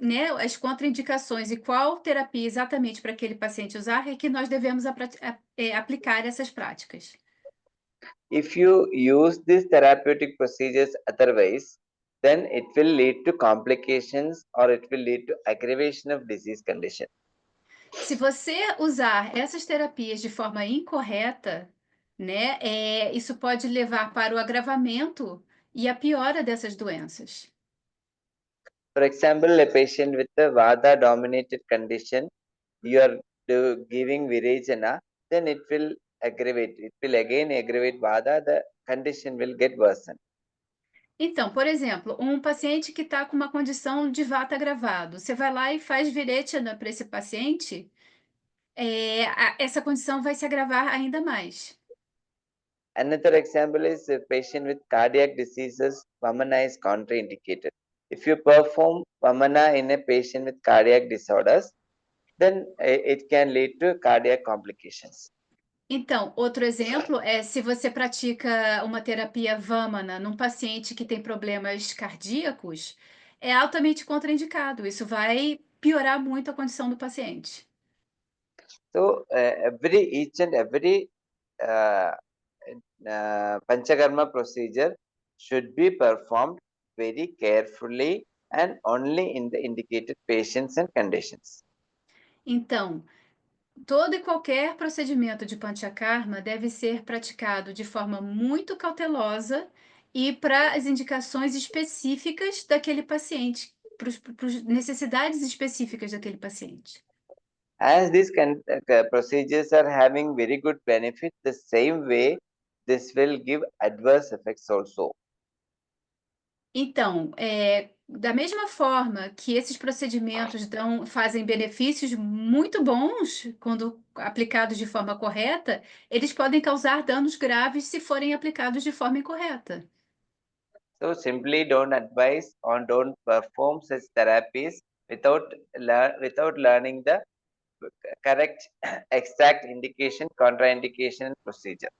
né, as contraindicações e qual terapia exatamente para aquele paciente usar, é que nós devemos aplicar essas práticas. If you use these therapeutic procedures otherwise, then it will lead to complications or it will lead to aggravation of disease condition. Se você usar essas terapias de forma incorreta, né, isso pode levar para o agravamento e a piora dessas doenças. For example, a patient with a Vata dominated condition, you are giving Virejana, then it will aggravate. It will again aggravate Vata, the condition will get worsened. Então, por exemplo, um paciente que está com uma condição de Vata agravado, você vai lá e faz Virechana para esse paciente, essa condição vai se agravar ainda mais. Another example is a patient with cardiac diseases, Vamana is contraindicated. If you perform Vamana in a patient with cardiac disorders, then it can lead to cardiac complications. Então, outro exemplo é se você pratica uma terapia Vamana num paciente que tem problemas cardíacos, é altamente contraindicado. Isso vai piorar muito a condição do paciente. So each and every Panchakarma procedure should be performed very carefully and only in the indicated patients and conditions. Então, todo e qualquer procedimento de Panchakarma deve ser praticado de forma muito cautelosa e para as indicações específicas daquele paciente, para as necessidades específicas daquele paciente. As these procedures are having very good benefit, the same way this will give adverse effects also. Então, da mesma forma que esses procedimentos fazem benefícios muito bons quando aplicados de forma correta, eles podem causar danos graves se forem aplicados de forma incorreta. So simply don't perform such therapies without learning the correct exact indication, contraindication and procedure.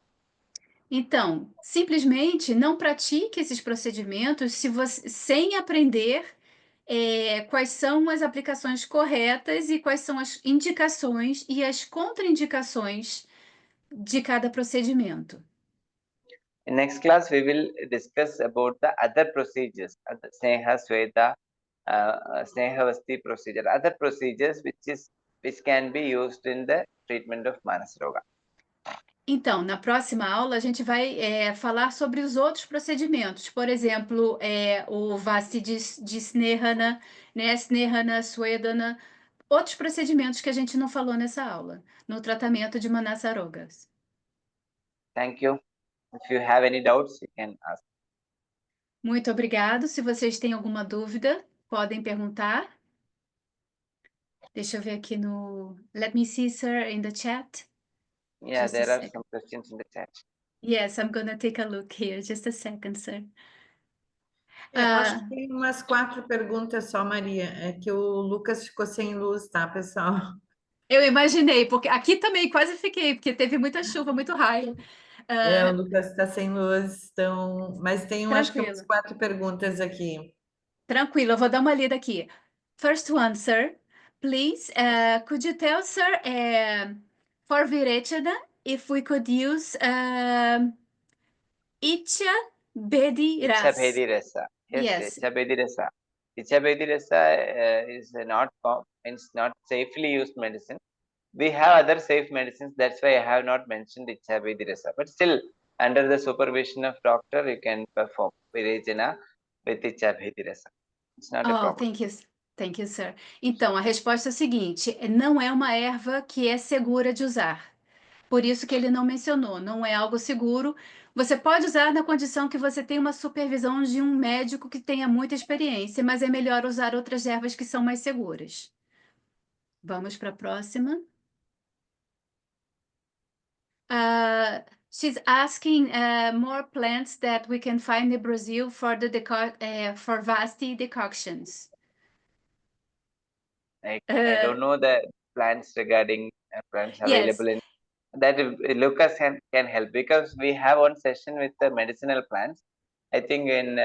Então, simplesmente não pratique esses procedimentos sem aprender quais são as aplicações corretas e quais são as indicações e as contraindicações de cada procedimento. In next class, we will discuss about the other procedures, Sneha, Sweta, Snehavasti procedure, other procedures which can be used in the treatment of Manasa Roga. Então, na próxima aula, a gente vai falar sobre os outros procedimentos. Por exemplo, o Vasti de Snehana, né, Snehana, Swedana, outros procedimentos que a gente não falou nessa aula, no tratamento de Manasa Rogas. Thank you. If you have any doubts, you can ask. Muito obrigado. Se vocês têm alguma dúvida, podem perguntar. Deixa eu ver aqui no... Let me see, sir, in the chat. Yeah, Just a there are second. some questions in the chat. Yes, I'm gonna take a look here. Just a second, sir. Acho que tem umas 4 perguntas só, Maria. É que o Lucas ficou sem luz, tá, pessoal? Eu imaginei, porque aqui também quase fiquei, porque teve muita chuva, muito raio. O Lucas está sem luz, então... mas tem, acho que umas 4 perguntas aqui. Tranquilo, eu vou dar uma lida aqui. First one, sir. Please, could you tell, sir, for Virechana, if we could use Icha Bedi Ras? Icha Bedi Rasa. Yes, Icha Bedi Rasa. Icha Bedi Rasa is not safely used medicine. We have other safe medicines. That's why I have not mentioned Icha Bedi Rasa. But still, under the supervision of doctor, you can perform Virechana with Icha Bedi Rasa. It's not a problem. Thank you, sir. Então, a resposta é a seguinte: não é uma erva que é segura de usar. Por isso que ele não mencionou, não é algo seguro. Você pode usar na condição que você tem uma supervisão de um médico que tenha muita experiência, mas é melhor usar outras ervas que são mais seguras. Vamos para a próxima. She's asking more plants that we can find in Brazil for for Vasti decoctions. I don't know the plants regarding plants available in that. Lucas can help, because we have one session with the medicinal plants. I think in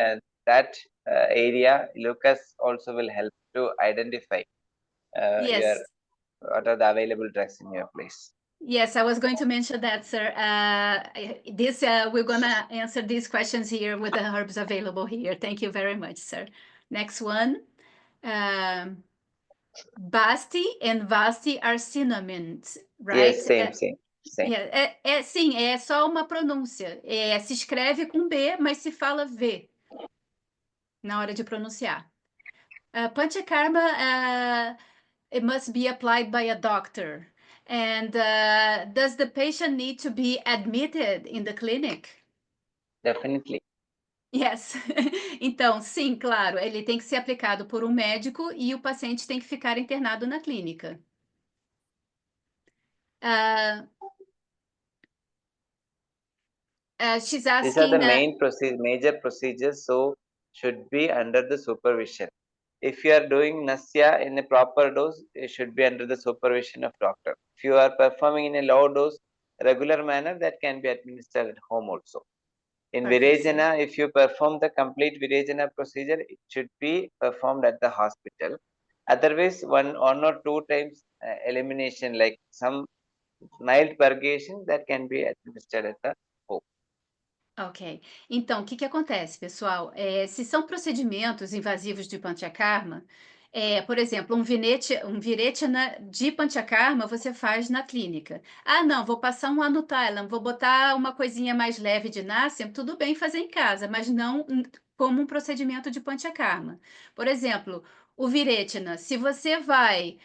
that area, Lucas also will help to identify what are the available drugs in your place. Yes, I was going to mention that, sir. We're gonna answer these questions here with the herbs available here. Thank you very much, sir. Next one. Basti and Vasti are synonyms, right? Yes, same. Sim, é só uma pronúncia. Se escreve com B, mas se fala V na hora de pronunciar. Panchakarma, it must be applied by a doctor. And does the patient need to be admitted in the clinic? Definitely. Yes. Então, sim, claro, ele tem que ser aplicado por um médico e o paciente tem que ficar internado na clínica. Uh, she's These are the asking, major procedures, so should be under the supervision. If you are doing Nasya in a proper dose, it should be under the supervision of doctor. If you are performing in a low dose, regular manner, that can be administered at home also. In perfect, sir. Virejana, if you perform the complete Virejana procedure, it should be performed at the hospital. Otherwise, one or two times elimination, like some mild purgation, that can be administered at the home. Ok. Então, o que que acontece, pessoal? Se são procedimentos invasivos de Panchakarma, por exemplo, um Viretana de Panchakarma você faz na clínica. Ah, não, vou passar um Anutailam, vou botar uma coisinha mais leve de Nasyam, tudo bem fazer em casa, mas não como um procedimento de Panchakarma. Por exemplo, o Viretana, se você vai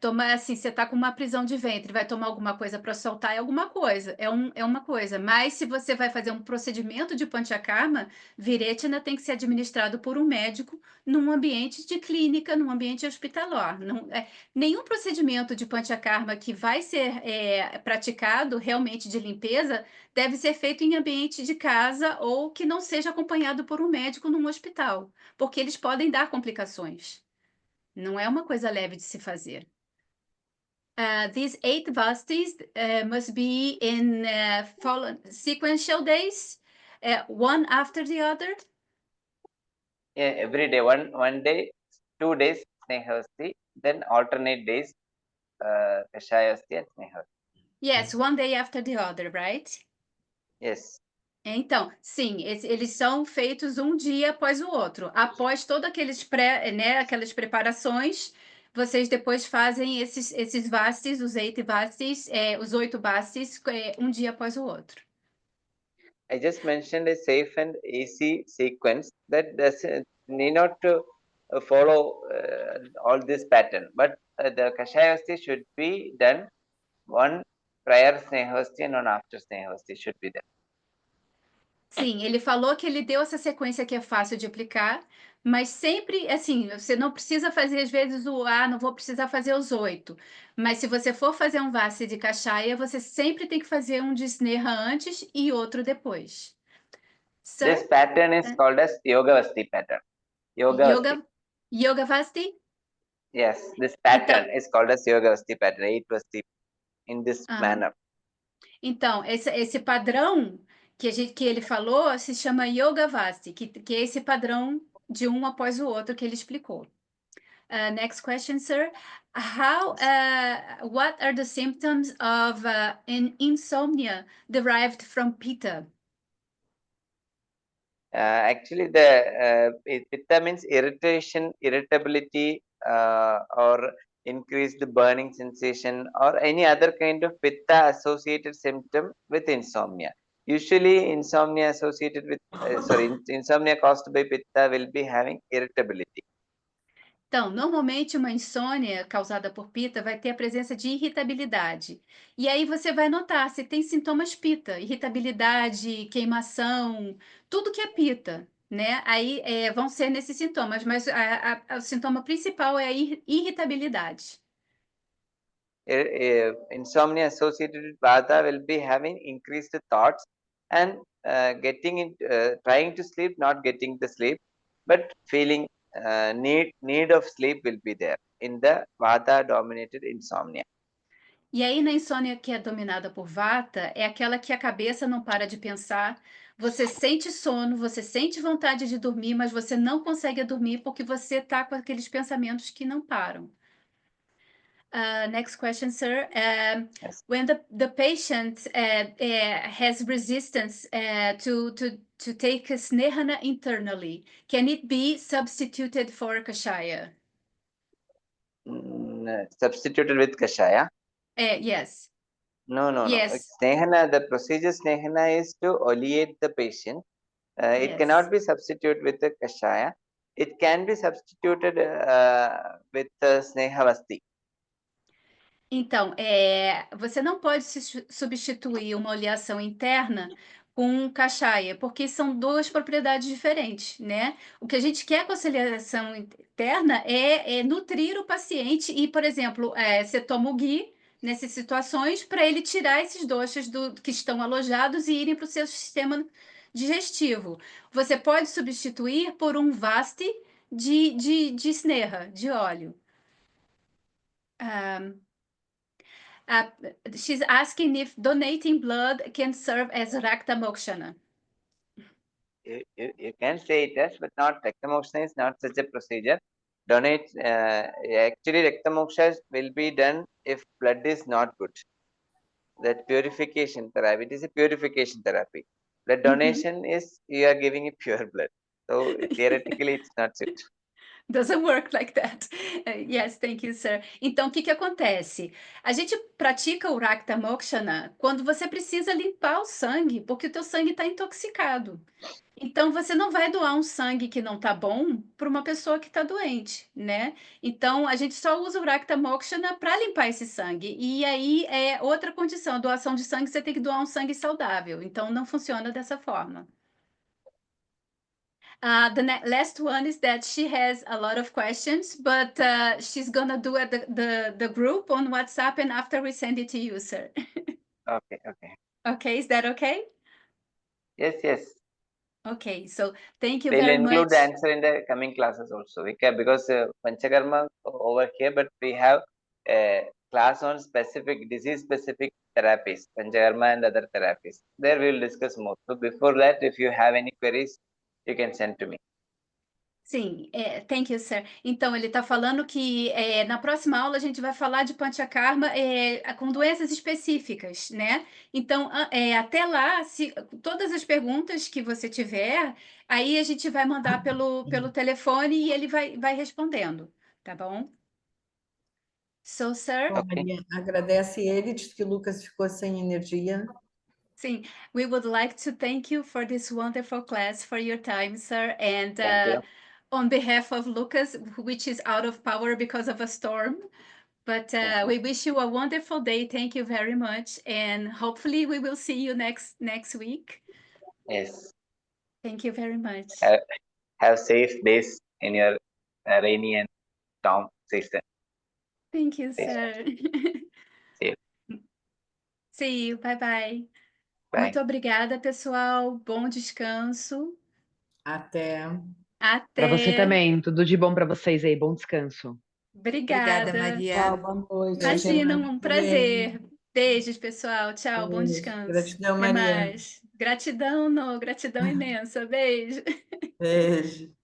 tomar assim, você tá com uma prisão de ventre, vai tomar alguma coisa para soltar, é alguma coisa, é uma coisa. Mas se você vai fazer um procedimento de Panchakarma, Viretina tem que ser administrado por um médico num ambiente de clínica, num ambiente hospitalar. Nenhum procedimento de Panchakarma que vai ser praticado realmente de limpeza deve ser feito em ambiente de casa ou que não seja acompanhado por um médico num hospital, porque eles podem dar complicações. Não é uma coisa leve de se fazer. These 8 vastis must be in sequential days, one after the other. Yeah, every day, one day, 2 days Snehasti, then alternate days Kashayasti and Snehasti. Yes, one day after the other, right? Yes. Então, sim, eles são feitos um dia após o outro. Após todos aqueles aquelas preparações, vocês depois fazem esses vastis, os 8 vastis, os 8 vastis, um dia após o outro. I just mentioned a safe and easy sequence that doesn't need not to follow all this pattern, but the Kashayasti should be done one prior Snehasti and one after Snehasti should be done. Sim, ele falou que ele deu essa sequência que é fácil de aplicar, mas sempre, assim, você não precisa fazer, às vezes, não vou precisar fazer os 8. Mas se você for fazer um Vasi de Kashaya, você sempre tem que fazer um de Sneha antes e outro depois. Sir? This pattern is called as Yogavasti pattern. Yoga Vasti? Yes, this pattern is called as Yogavasti pattern, 8 Vasti, in this manner. Então, esse padrão que ele falou se chama Yoga Vasti, que é esse padrão de um após o outro que ele explicou. Next question, sir. What are the symptoms of insomnia derived from Pitta? Actually, the Pitta means irritation, irritability, or increased burning sensation, or any other kind of Pitta associated symptom with insomnia. Usually, insomnia associated with, insomnia caused by Pitta will be having irritability. Então, normalmente uma insônia causada por Pitta vai ter a presença de irritabilidade. E aí você vai notar se tem sintomas Pitta, irritabilidade, queimação, tudo que é Pitta, né? Aí vão ser nesses sintomas, mas o sintoma principal é a irritabilidade. Insomnia associated with Vata will be having increased thoughts and trying to sleep, not getting the sleep, but feeling need of sleep will be there in the Vata dominated insomnia. E aí na insônia que é dominada por Vata é aquela que a cabeça não para de pensar, você sente sono, você sente vontade de dormir, mas você não consegue dormir porque você está com aqueles pensamentos que não param. Next question, sir. Yes. When the patient has resistance to take Snehana internally, can it be substituted for Kashaya? Substituted with Kashaya? Yes. No. Yes. Snehana, the procedure Snehana is to alleviate the patient. It Yes. cannot be substituted with the Kashaya. It can be substituted with Snehavasti. Então, você não pode substituir uma oleação interna com um Kashaya, porque são duas propriedades diferentes, né? O que a gente quer com a oleação interna é nutrir o paciente e, por exemplo, você toma o ghee, nessas situações para ele tirar esses doshas que estão alojados e irem para o seu sistema digestivo. Você pode substituir por um vasti de sneha, de óleo. Uh, she's asking if donating blood can serve as Rakta Mokshana. You can say it as, but not Rakta Moksha is not such a procedure. Donate, actually Rakta Moksha will be done if blood is not good. That purification therapy, it is a purification therapy. Blood donation is, you are giving a pure blood. So theoretically it's not it. Doesn't work like that. Yes, thank you, sir. Então, o que acontece? A gente pratica o Rakta Mokshana quando você precisa limpar o sangue, porque o teu sangue está intoxicado. Então, você não vai doar um sangue que não está bom para uma pessoa que está doente, né? Então, a gente só usa o Rakta Mokshana para limpar esse sangue. E aí é outra condição, a doação de sangue, você tem que doar um sangue saudável. Então, não funciona dessa forma. The last one is that she has a lot of questions, but she's gonna do it the group on WhatsApp, and after we send it to you, sir. Okay. Okay, is that okay? Yes. Okay, so thank you We'll very include much. the answer in the coming classes also. Because Panchakarma over here, but we have a class on specific disease-specific therapies, Panchakarma and other therapies. There we will discuss more. So before that, if you have any queries, you can send to me. Sim, thank you, sir. Então, ele está falando que na próxima aula a gente vai falar de Panchakarma com doenças específicas, né? Então, até lá, todas as perguntas que você tiver, aí a gente vai mandar pelo telefone e ele vai respondendo, tá bom? So, sir? Bom, Maria, agradece ele, diz que o Lucas ficou sem energia. Sim, we would like to thank you for this wonderful class, for your time, sir, and Thank you. on behalf of Lucas, which is out of power because of a storm, but we wish you a wonderful day. Thank you very much, and hopefully we will see you next week. Yes. Thank you very much. Have safe days in your rainy and storm season. Thank you, sir. See you. See you. Bye. Bye. Muito obrigada, pessoal. Bom descanso. Até. Para você Até. também. Tudo de bom para vocês aí. Bom descanso. Obrigada. Obrigada, Maria. Tchau, boa noite. Imagina, um prazer. Beijo. Beijos, pessoal. Tchau, bom Beijo. descanso. Gratidão, Até Maria. mais. Gratidão imensa. Beijo. Beijo.